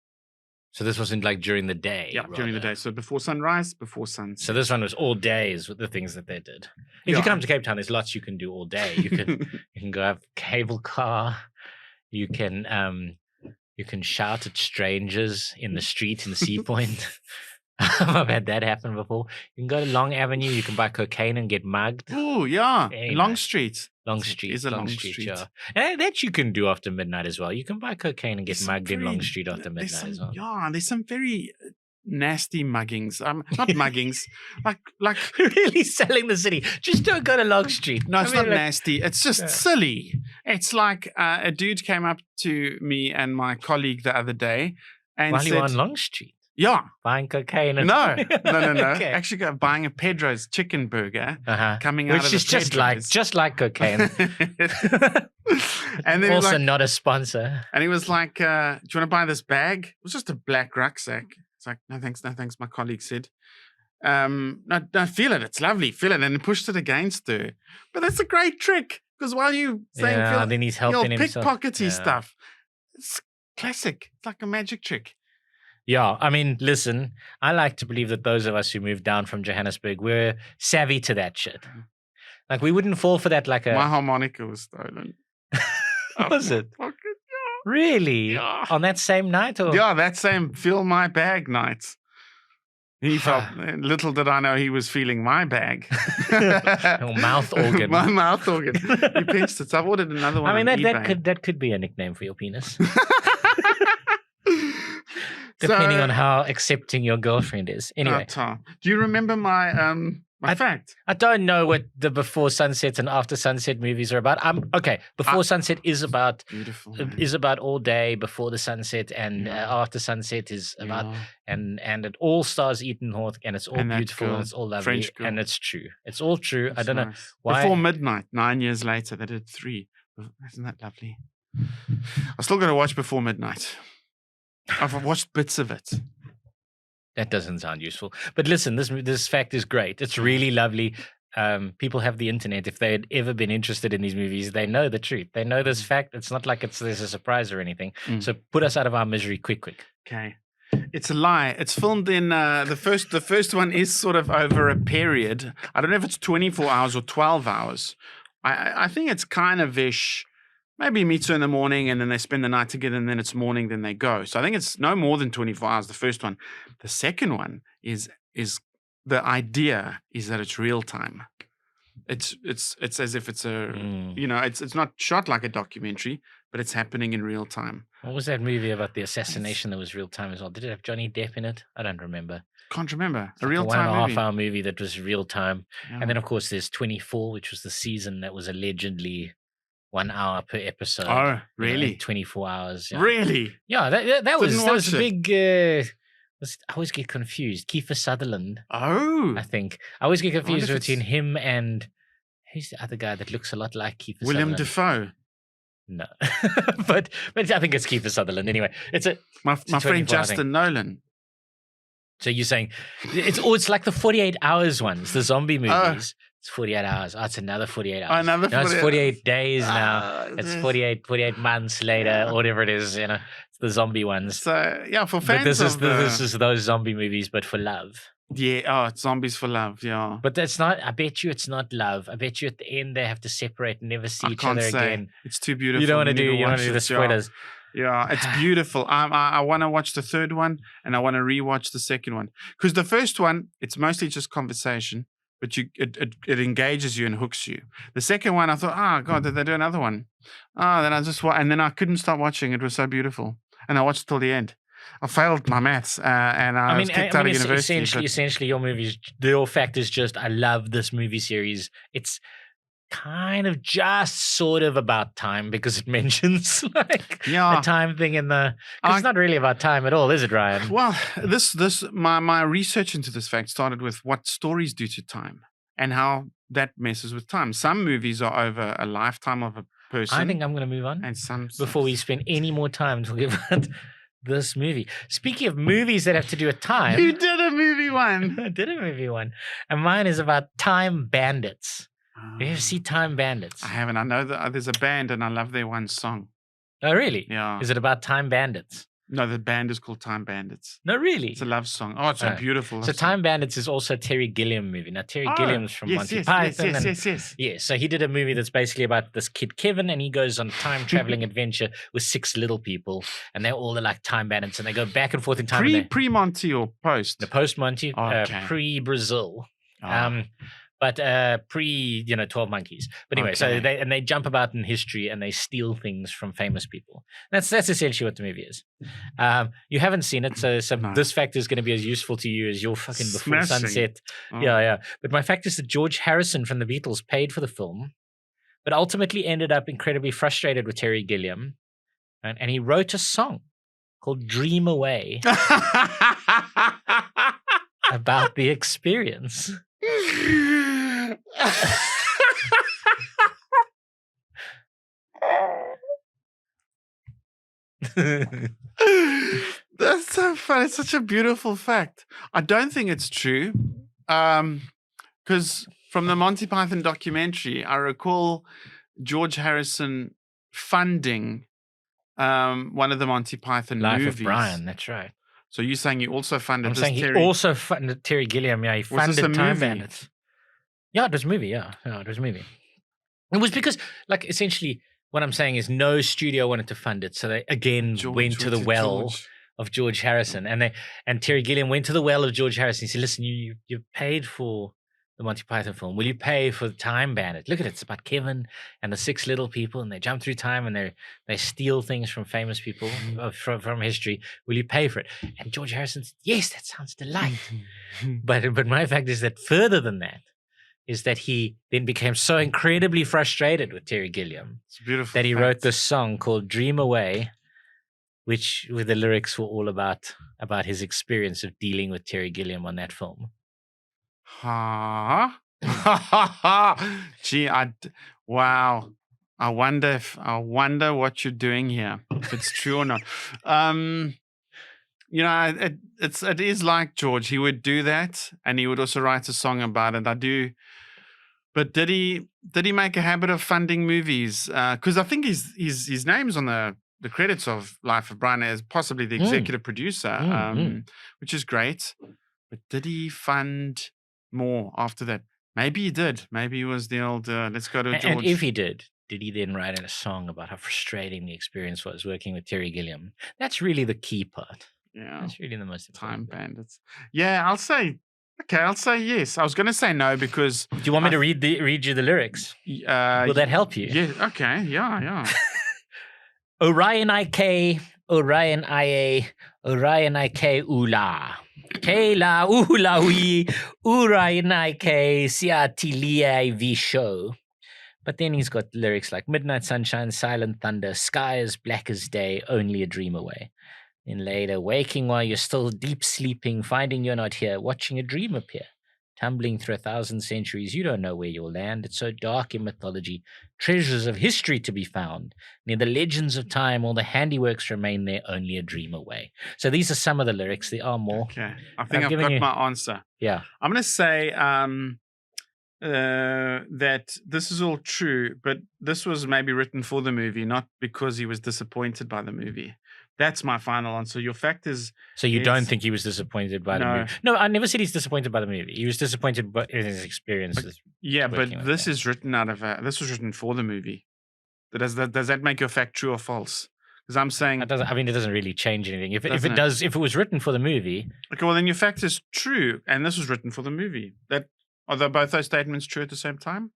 So this wasn't during the day? Yeah, during the day. So before sunrise, before sunset. So this one was all days with the things that they did. If you come to Cape Town, there's lots you can do all day. You can go have cable car. You can shout at strangers in the street in Sea Point. I've had that happen before. You can go to Long Avenue. You can buy cocaine and get mugged. Oh, yeah. Long nice. Street. Long Street. Is a long street. Yeah. And that you can do after midnight as well. You can buy cocaine and get mugged in Long Street after midnight as well. Yeah, there's some very nasty muggings. Not muggings. like really selling the city. Just don't go to Long Street. No, it's not nasty. It's just silly. It's like a dude came up to me and my colleague the other day and while said, you were on Long Street? Yeah. Buying cocaine? And No. Okay. Actually, buying a Pedro's chicken burger coming out of which is just like cocaine. And then also not a sponsor. And he was like, do you want to buy this bag? It was just a black rucksack. It's like, no thanks, my colleague said. No, feel it. It's lovely. Feel it. And he pushed it against her. But that's a great trick. Because while you saying then he's helping himself. Pickpockety stuff. It's classic. It's like a magic trick. Yeah, I mean, listen, I like to believe that those of us who moved down from Johannesburg, we're savvy to that shit. Like, we wouldn't fall for that like a... My harmonica was stolen. Was it? Pocket, yeah. Really? Yeah. On that same night? Or? Yeah, that same feel my bag night. He felt, little did I know he was feeling my bag. Your mouth organ. My mouth organ. He pinched it. So I've ordered another one. I mean, that could be a nickname for your penis. Depending on how accepting your girlfriend is. Anyway. Do you remember my my fact? I don't know what the Before Sunset and After Sunset movies are about. Okay, Before Sunset is about all day before the sunset, and After Sunset is about and it all stars Ethan Hawke, and it's all beautiful and it's all lovely and it's true. It's all true. That's I don't know why. Before Midnight, 9 years later, they did 3. Isn't that lovely? I still got to watch Before Midnight. I've watched bits of it. That doesn't sound useful. But listen, this fact is great. It's really lovely. people have the internet. If they had ever been interested in these movies, they know the truth. They know this fact. It's not like there's a surprise or anything. So put us out of our misery quick. Okay. It's a lie. It's filmed in the first one is sort of over a period. I don't know if it's 24 hours or 12 hours. I think it's kind of ish. Maybe meets her in the morning and then they spend the night together and then it's morning, then they go. So I think it's no more than 24 hours, the first one. The second one is the idea is that it's real time. It's as if it's a it's not shot like a documentary, but it's happening in real time. What was that movie about the assassination that was real time as well? Did it have Johnny Depp in it? I don't remember. Can't remember. It's a real time movie. 1.5 hour movie that was real time. Yeah. And then of course there's 24, which was the season that was allegedly 1 hour per episode. Oh, really? 24 hours. Yeah. Really? Yeah, that was a big. I always get confused. Kiefer Sutherland. Oh, I think I always get confused between him and who's the other guy that looks a lot like Kiefer William Sutherland? Dafoe. No, but I think it's Kiefer Sutherland anyway. It's my friend Justin Nolan. So you're saying it's like the 48 hours ones, the zombie movies. It's 48 hours. Oh, it's another 48 hours. Another 48 it's 48 days now. It's 48 months later, or whatever it is. It's the zombie ones. So yeah, for fans this is those zombie movies, but for love. Yeah, it's zombies for love. Yeah, but that's not. I bet you it's not love. I bet you at the end they have to separate and never see each other again. It's too beautiful. You don't want to do the spoilers. Yeah, it's beautiful. I want to watch the third one and I want to rewatch the second one because the first one it's mostly just conversation. But it engages you and hooks you. The second one, I thought, God, did they do another one? Then I just and then I couldn't stop watching. It was so beautiful, and I watched till the end. I failed my maths, and I was kicked out of university. Essentially, your fact is just, I love this movie series. It's kind of just sort of about time because it mentions the time thing in the. It's not really about time at all, is it, Ryan? Well, my research into this fact started with what stories do to time and how that messes with time. Some movies are over a lifetime of a person. I think I'm going to move on, and some before we spend any more time talking about this movie. Speaking of movies that have to do with time, you did a movie one. I did a movie one, and mine is about time bandits. You ever see Time Bandits? I haven't. I know that there's a band and I love their one song. Oh, really? Yeah. Is it about time bandits? No, the band is called Time Bandits. No, really? It's a love song. Oh, it's so beautiful. So Time Bandits is also a Terry Gilliam movie. Now, Terry Gilliam's from Monty Python. Yes. Yeah, so he did a movie that's basically about this kid, Kevin, and he goes on a time-traveling adventure with 6 little people, and they're all like time bandits, and they go back and forth in time. Pre-Monty or post? The post-Monty, pre-Brazil. But pre, 12 Monkeys. But anyway, so they jump about in history and they steal things from famous people. That's essentially what the movie is. You haven't seen it, so this fact is going to be as useful to you as your fucking Before Sunset. Oh. Yeah. But my fact is that George Harrison from the Beatles paid for the film, but ultimately ended up incredibly frustrated with Terry Gilliam, and he wrote a song called "Dream Away" about the experience. That's so funny. It's such a beautiful fact. I don't think it's true. Because from the Monty Python documentary, I recall George Harrison funding one of the Monty Python movies. Life of Brian, that's right. So you're saying you also funded I'm saying he also funded Terry Gilliam. Yeah, he funded Time Bandits. Yeah, it was a movie. Yeah, it was a movie. It was because, essentially, what I'm saying is no studio wanted to fund it. So they, again, went to the well of George Harrison. And Terry Gilliam went to the well of George Harrison. He said, listen, you paid for the Monty Python film. Will you pay for Time Bandit? Look at it. It's about Kevin and the 6 little people, and they jump through time and they steal things from famous people from history. Will you pay for it? And George Harrison said, yes, that sounds delightful. But my fact is that further than that is that he then became so incredibly frustrated with Terry Gilliam that he wrote this song called "Dream Away," where the lyrics were all about his experience of dealing with Terry Gilliam on that film. Gee, wow. I wonder what you're doing here, if it's true or not. It is like George. He would do that, and he would also write a song about it. But did he make a habit of funding movies? Because I think his name's on the credits of Life of Brian as possibly the executive producer, which is great. But did he fund more after that? Maybe he did. Maybe he was the old let's go to George. And if he did he then write in a song about how frustrating the experience was working with Terry Gilliam? That's really the key part. Yeah. That's really the most important. Time Bandits. Yeah, I'll say yes. I was going to say no because. Do you want me to read you the lyrics? Will that help you? Yeah. Okay. Yeah. Orion IK, Orion IA, Orion IK Ula. Kela Ula Ui, Orion IK, Siatilia V show. But then he's got lyrics like Midnight Sunshine, Silent Thunder, Sky as Black as Day, Only a Dream Away. Then later, waking while you're still deep sleeping, finding you're not here, watching a dream appear. Tumbling through 1,000 centuries, you don't know where you'll land. It's so dark in mythology, treasures of history to be found. Near the legends of time, all the handiworks remain there, only a dream away. So these are some of the lyrics. There are more. Okay, I think I've got my answer. Yeah. I'm going to say that this is all true, but this was maybe written for the movie, not because he was disappointed by the movie. That's my final answer. Your fact is... So you don't think he was disappointed by the movie? No, I never said he's disappointed by the movie. He was disappointed in his experiences. Yeah, but this is written out of... this was written for the movie. Does that make your fact true or false? Because I'm saying... It doesn't really change anything. If it was written for the movie... Okay, well then your fact is true, and this was written for the movie. Are both those statements true at the same time?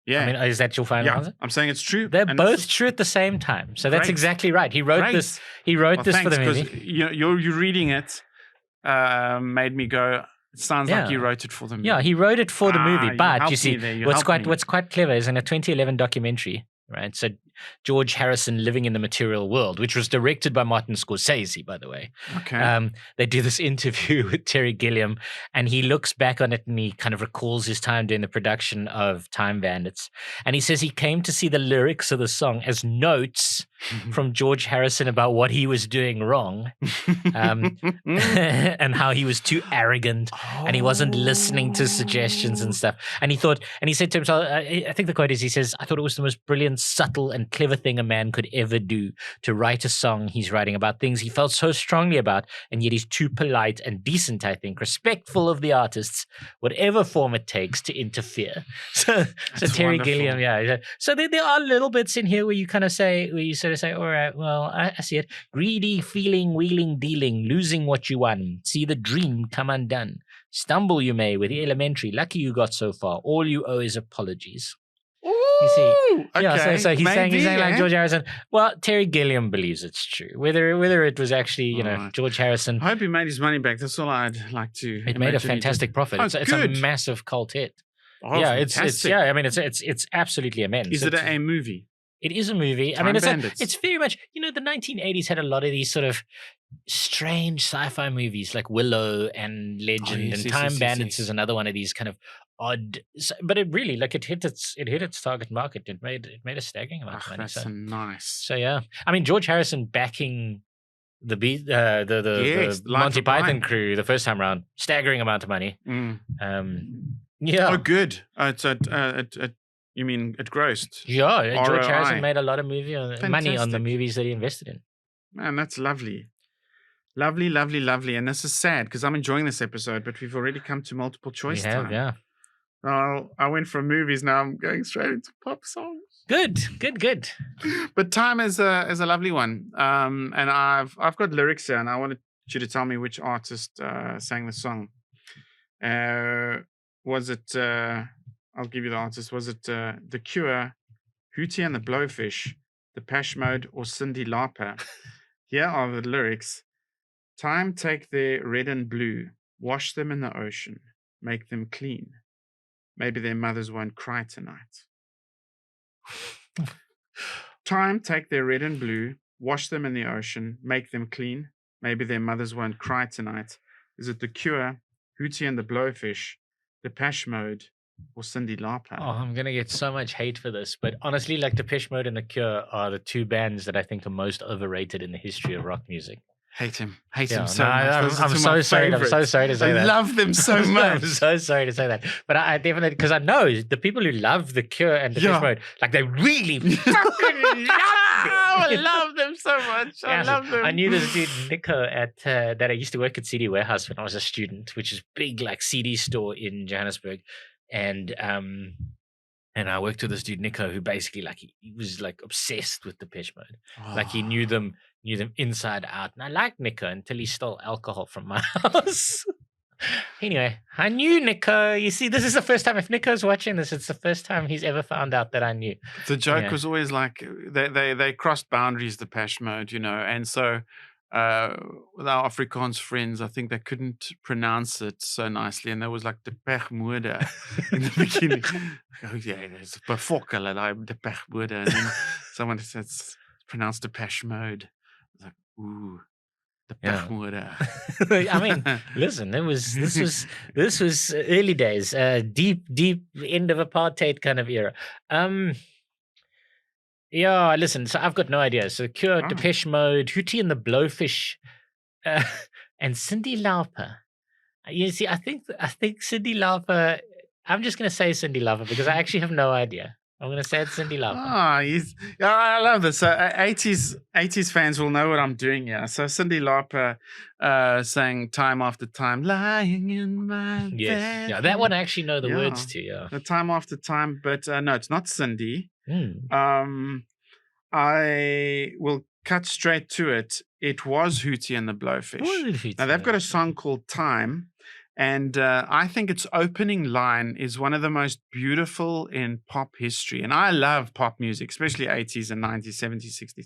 Yeah. I mean, is that your final answer? I'm saying it's true. They're both true at the same time. So that's exactly right. He wrote this. He wrote this for the movie. You're reading it made me go, it sounds like he wrote it for the movie. Yeah, he wrote it for the movie. But you see, what's quite clever is in a 2011 documentary, right? So George Harrison Living in the Material World, which was directed by Martin Scorsese, by the way. Okay. They do this interview with Terry Gilliam, and he looks back on it and he kind of recalls his time doing the production of Time Bandits. And he says he came to see the lyrics of the song as notes from George Harrison about what he was doing wrong, and how he was too arrogant and he wasn't listening to suggestions and stuff. And he said to himself, I think the quote is, he says, I thought it was the most brilliant, subtle and clever thing a man could ever do, to write a song he's writing about things he felt so strongly about, and yet he's too polite and decent, I think, respectful of the artists, whatever form it takes, to interfere. So Terry Gilliam, yeah. So there are little bits in here where you sort of say, all right, well, I see it. Greedy, feeling, wheeling, dealing, losing what you won. See the dream come undone. Stumble you may with the elementary. Lucky you got so far. All you owe is apologies. You see, okay. Yeah. So he's saying like George Harrison. Well, Terry Gilliam believes it's true. Whether it was actually George Harrison. I hope he made his money back. That's all I'd like to. It made a fantastic profit. It's a massive cult hit. Oh, yeah, fantastic. I mean, it's absolutely immense. Is it a movie? It is a movie. Time Bandits. It's very much, the 1980s had a lot of these sort of strange sci-fi movies like Willow and Legend, and Time Bandits is another one of these kind of odd. But it really, it hit its target market. It made a staggering amount of money. That's nice. So yeah, I mean, George Harrison backing the Monty Python crew the first time around, staggering amount of money. Yeah. Oh, good. You mean it grossed? Yeah, George Harrison made a lot of money on the movies that he invested in. Man, that's lovely. Lovely, lovely, lovely. And this is sad because I'm enjoying this episode, but we've already come to multiple choice time. Yeah. I went from movies, now I'm going straight into pop songs. Good. But Time is a lovely one. And I've got lyrics here, and I wanted you to tell me which artist sang the song. Was it... I'll give you the answers. Was it The Cure, Hootie and the Blowfish, Depeche Mode, or Cyndi Lauper? Here are the lyrics. Time take their red and blue, wash them in the ocean, make them clean. Maybe their mothers won't cry tonight. Time take their red and blue, wash them in the ocean, make them clean. Maybe their mothers won't cry tonight. Is it The Cure, Hootie and the Blowfish, Depeche Mode, or Cyndi Lauper? Oh, I'm going to get so much hate for this, but honestly, Depeche Mode and The Cure are the two bands that I think are most overrated in the history of rock music. Hate him. Hate Yeah, him so no, much. Those are I'm two of so my sorry. I'm so favorites. sorry to say I that. love them so I'm much. so sorry to say that. But I definitely, because I know the people who love The Cure and Depeche Yeah. Mode, like they really fucking love them. I love them so much. I Yeah, so love them. I knew this dude Nico at that I used to work at CD Warehouse when I was a student, which is big like CD store in Johannesburg, and I worked with this dude Nico who basically like he was like obsessed with Depeche Mode, like he knew them inside out, and I liked Nico until he stole alcohol from my house. Anyway, I knew Nico. You see, this is the first time if Nico's watching this, it's the first time he's ever found out that I knew. The joke Yeah. was always like they crossed boundaries, Depeche Mode, and so with our Afrikaans friends, I think they couldn't pronounce it so nicely, and there was like Depeche Mode in the beginning. Oh yeah, it's befokkel and I'm Depeche Mode, and then someone said it's pronounced Depeche Mode. I was like, ooh. Yeah. Depeche I mean, listen, this was early days, deep end of apartheid kind of era. Yeah, listen, so I've got no idea. So Cure, Depeche Mode, Hootie and the Blowfish, and Cyndi Lauper. You see, I think Cyndi Lauper. I'm just gonna say Cyndi Lauper because I actually have no idea. I'm gonna say it's Cyndi Lauper. I love this. So 80s fans will know what I'm doing here. So Cyndi Lauper sang "Time After Time," lying in my bed. Yeah, that one I actually know the words to. Yeah, the "Time After Time," but no, it's not Cyndi. Mm. I will cut straight to it. It was Hootie and the Blowfish. Now they've got a song called "Time." And I think its opening line is one of the most beautiful in pop history. And I love pop music, especially 80s and 90s, 70s, 60s.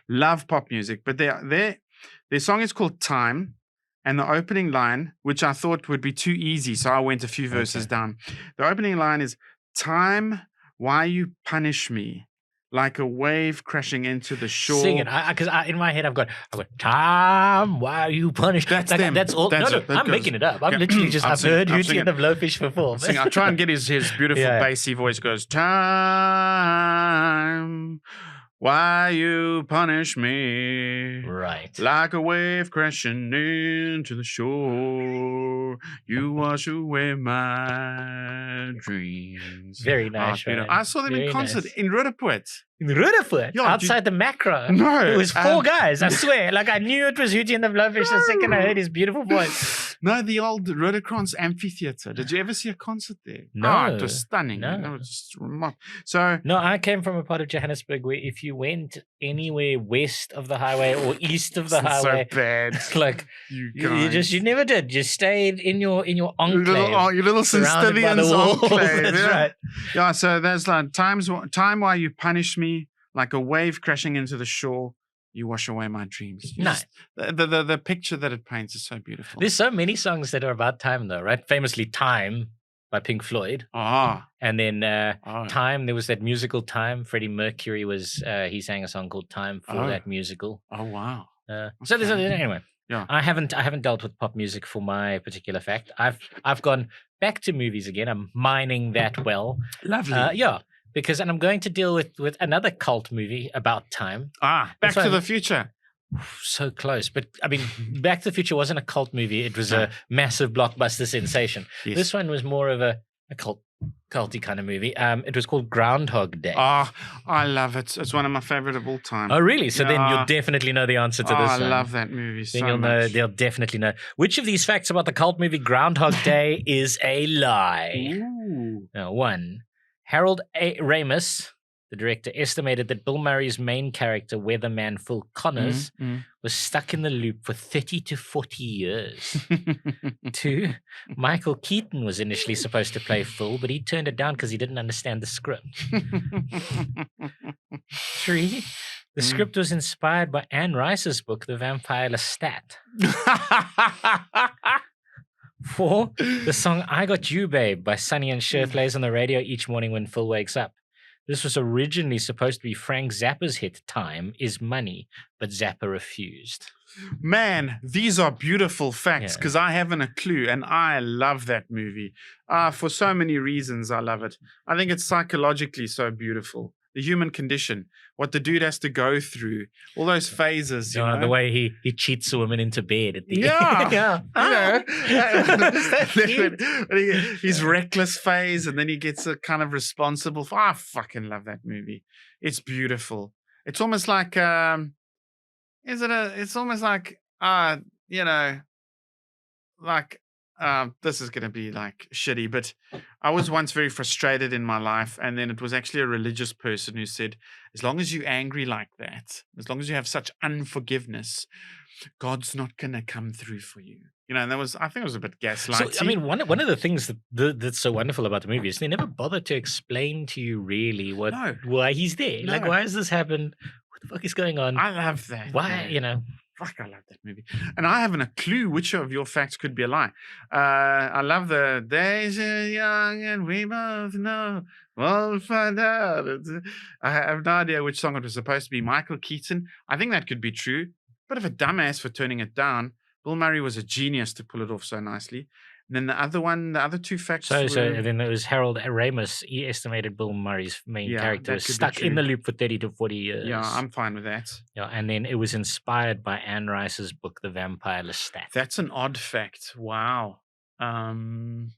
Love pop music. But their song is called Time. And the opening line, which I thought would be too easy, so I went a few verses down. The opening line is, "Time, why you punish me? Like a wave crashing into the shore." Sing it, because in my head I've got "Time, why are you punished?" That's like, them. That's all. That's no, I'm making it up. I'm literally just. I've heard Hootie and the Blowfish before. I try and get his beautiful bassy voice. Goes, "Time, why you punish me? Right. Like a wave crashing into the shore, you wash away my dreams." Very nice. Right? I saw them in concert in Roodepoort. In Roodepoort? Yeah, outside the Macro? No. It was four guys, I swear. Like I knew it was Hootie and the Blowfish the second I heard his beautiful voice. No, the old Roodekrans Amphitheatre. Did you ever see a concert there? No. It was stunning. No. It was just remarkable. So no, I came from a part of Johannesburg where if you went anywhere west of the highway or east of the highway, so bad. Like you never did. You stayed in your enclave. Your little Sinstillians enclave. That's right. Yeah, so there's like time while you punish me, like a wave crashing into the shore, you wash away my dreams. Nice. The picture that it paints is so beautiful. There's so many songs that are about time though, right? Famously Time by Pink Floyd. And then Time, there was that musical Time. Freddie Mercury he sang a song called Time for that musical. Oh wow. So there's anyway. Yeah. I haven't dealt with pop music for my particular fact. I've gone back to movies again. I'm mining that well. Lovely. Because I'm going to deal with another cult movie about time. Back to the Future. So close. But I mean, Back to the Future wasn't a cult movie. It was a massive blockbuster sensation. Yes. This one was more of a culty kind of movie. It was called Groundhog Day. I love it. It's one of my favorite of all time. Oh, really? So then you'll definitely know the answer to this one. I love that movie so much. Then they'll definitely know. Which of these facts about the cult movie Groundhog Day is a lie? Ooh. Now, 1. Harold A. Ramis, the director, estimated that Bill Murray's main character, weatherman Phil Connors, was stuck in the loop for 30 to 40 years. 2. Michael Keaton was initially supposed to play Phil, but he turned it down because he didn't understand the script. 3. The script was inspired by Anne Rice's book, The Vampire Lestat. 4. The song I Got You Babe by Sonny and Cher plays on the radio each morning when Phil wakes up. This was originally supposed to be Frank Zappa's hit Time Is Money, but Zappa refused. Man, these are beautiful facts because I haven't a clue and I love that movie. For so many reasons, I love it. I think it's psychologically so beautiful. the human condition, what the dude has to go through, all those phases. You know? The way he cheats a woman into bed at the Yeah. end. His reckless phase, and then he gets a kind of responsible. I fucking love that movie. It's beautiful. It's almost like, it's almost like, like, this is going to be like shitty, but I was once very frustrated in my life. And then it was actually a religious person who said, as long as you're angry like that, as long as you have such unforgiveness, God's not going to come through for you. You know, and I think it was a bit gaslighty. So, I mean, one of the things that's so wonderful about the movie is they never bother to explain to you really why he's there. No. Like, why has this happened? What the fuck is going on? I love that. Why, Fuck, I love that movie. And I haven't a clue which of your facts could be a lie. I love the days are young and we both know. We'll find out. I have no idea which song it was supposed to be. Michael Keaton. I think that could be true. Bit of a dumbass for turning it down. Bill Murray was a genius to pull it off so nicely. And then the other two facts. So then it was Harold Ramis. He estimated Bill Murray's main character was stuck in the loop for 30 to 40 years. Yeah, I'm fine with that. Yeah, and then it was inspired by Anne Rice's book, The Vampire Lestat. That's an odd fact. Wow. No,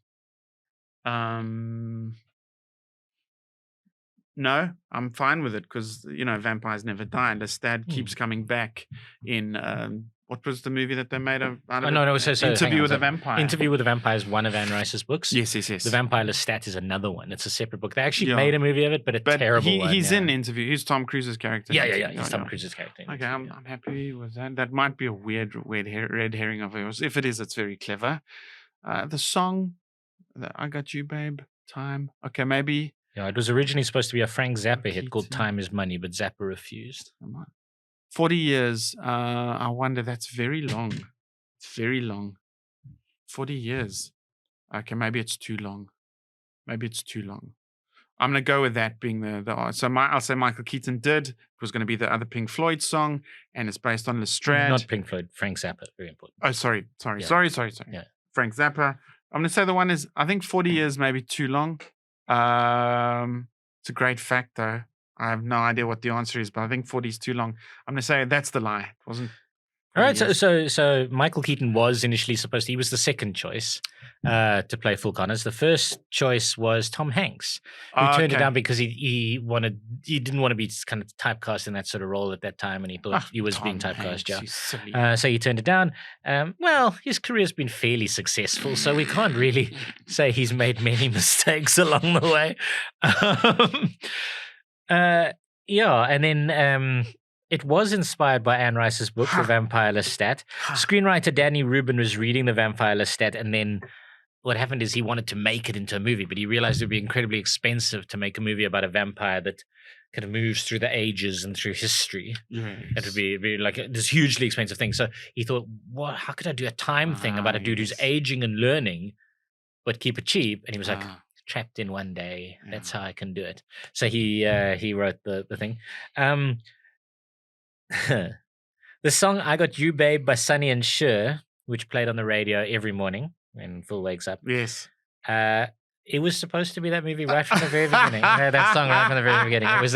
I'm fine with it because vampires never die, and Lestat keeps coming back in. What was the movie that they made of? Interview with a Vampire. Interview with a Vampire is one of Anne Rice's books. Yes. The Vampire Lestat is another one. It's a separate book. They actually made a movie of it, but terrible one. He's in Interview. He's Tom Cruise's character. Yeah. He's Tom Cruise's character. Okay, I'm happy with that. That might be a weird red herring of yours. If it is, it's very clever. The song, I Got You, Babe, Time. Okay, maybe. Yeah, it was originally supposed to be a Frank Zappa hit called Time Is Money, but Zappa refused. 40 years. I wonder, that's very long. It's very long. 40 years. Okay, maybe it's too long. I'm going to go with that being I'll say Michael Keaton did. It was going to be the other Pink Floyd song, and it's based on Lestrade. Not Pink Floyd, Frank Zappa. Very important. Oh, sorry. Yeah. Sorry. Yeah. Frank Zappa. I'm going to say the one is, I think 40 years may be too long. It's a great fact, though. I have no idea what the answer is, but I think 40 is too long. I'm going to say that's the lie. It wasn't. All right, so Michael Keaton was initially supposed to. He was the second choice to play Phil Connors. The first choice was Tom Hanks, who turned it down because he didn't want to be kind of typecast in that sort of role at that time, and he thought he was being typecast. So he turned it down. Well, his career's been fairly successful, so we can't really say he's made many mistakes along the way. And then. It was inspired by Anne Rice's book, The Vampire Lestat. Screenwriter Danny Rubin was reading The Vampire Lestat, and then what happened is he wanted to make it into a movie, but he realized it would be incredibly expensive to make a movie about a vampire that kind of moves through the ages and through history. Yes. It would be like this hugely expensive thing. So he thought, how could I do a time thing about a dude who's aging and learning, but keep it cheap? And he was like, trapped in one day. That's how I can do it. So he wrote the thing. The song I Got You, Babe by Sonny and Cher, which played on the radio every morning when Phil wakes up. Yes. It was supposed to be that movie right from the very beginning. That song right from the very beginning. It was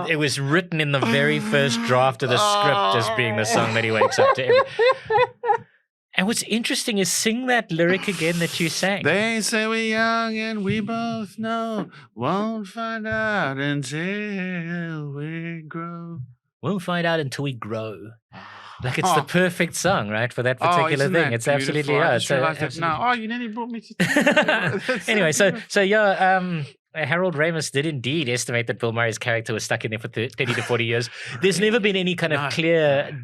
it was written in the very first draft of the script as being the song that he wakes up to. And what's interesting is sing that lyric again that you sang. They say we're young and we both know. Won't find out until we grow. Won't find out until we grow. Like it's the perfect song, right, for that particular thing. It's absolutely you nearly brought me to. Anyway, so Harold Ramis did indeed estimate that Bill Murray's character was stuck in there for 30 to 40 years. There's never been any kind of clear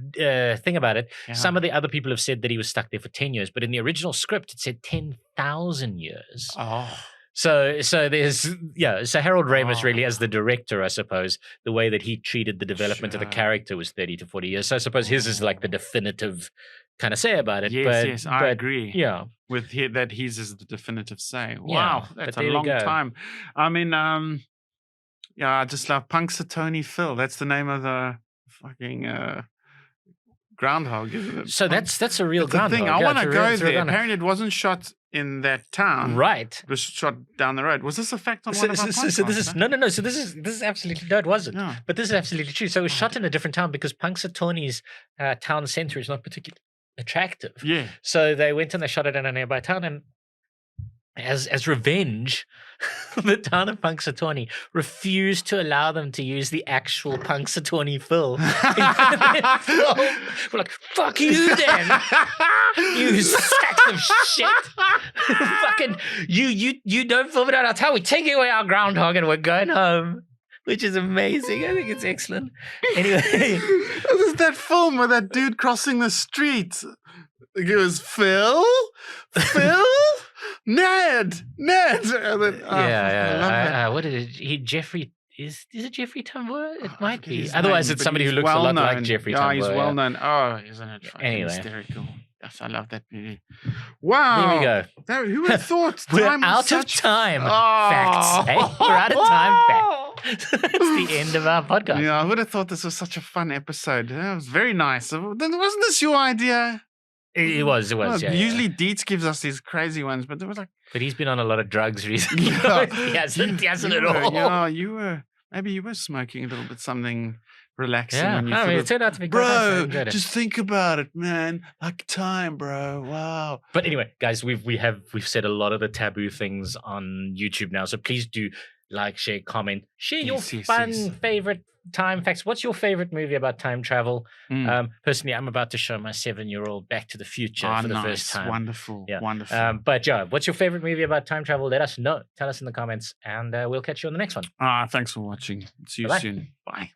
thing about it. Yeah. Some of the other people have said that he was stuck there for 10 years, but in the original script, it said 10,000 years. Oh. So there's, so Harold Ramis really, as the director, I suppose, the way that he treated the development of the character was 30 to 40 years. So I suppose his is like the definitive kind of say about it. Yes, I agree. Yeah. With that his is the definitive say. Yeah, wow, that's a long time. I mean, I just love Punxsutawney Phil. That's the name of the fucking groundhog, isn't it? So that's a real groundhog. I want to go there. Apparently it wasn't shot in that town. Right. It was shot down the road. Was this a fact on one of our podcasts? So this is no. So this is absolutely no, it wasn't. No. But this is absolutely true. So it was shot in a different town because Punxsutawney's town centre is not particularly attractive. Yeah. So they went and they shot it in a nearby town, and as revenge, the town of Punxsutawney refused to allow them to use the actual Punxsutawney Phil. We're like, fuck you then, you sacks of shit. Fucking you don't film it on our town. We're taking away our groundhog and we're going home. Which is amazing. I think it's excellent. Anyway. This is that film with that dude crossing the street. It goes, Phil? Ned. And then, yeah. What is it? Jeffrey, is it Jeffrey Tambor? It might be. Otherwise, it's somebody who looks a lot like Jeffrey Tambor. He's well known. Oh, isn't it fucking hysterical? Yes, I love that movie. Wow. There we go. Who would have thought? We're out of time facts. Hey? We're out of time facts. That's the end of our podcast. Yeah, I would have thought this was such a fun episode. It was very nice. Wasn't this your idea? It was. Usually Dietz gives us these crazy ones, but it was like... But he's been on a lot of drugs recently. He hasn't at all. Yeah, maybe you were smoking a little bit something relaxing. Yeah, it turned out to be good. Bro, just think about it, man. Like time, bro. Wow. But anyway, guys, we've said a lot of the taboo things on YouTube now, so please do like, share, comment, share your fun favorite time facts. What's your favorite movie about time travel? Personally, I'm about to show my 7-year-old Back to the Future for the first time. Wonderful. But Joe, what's your favorite movie about time travel? Let us know. Tell us in the comments, and we'll catch you on the next one. Thanks for watching. See you soon. Bye.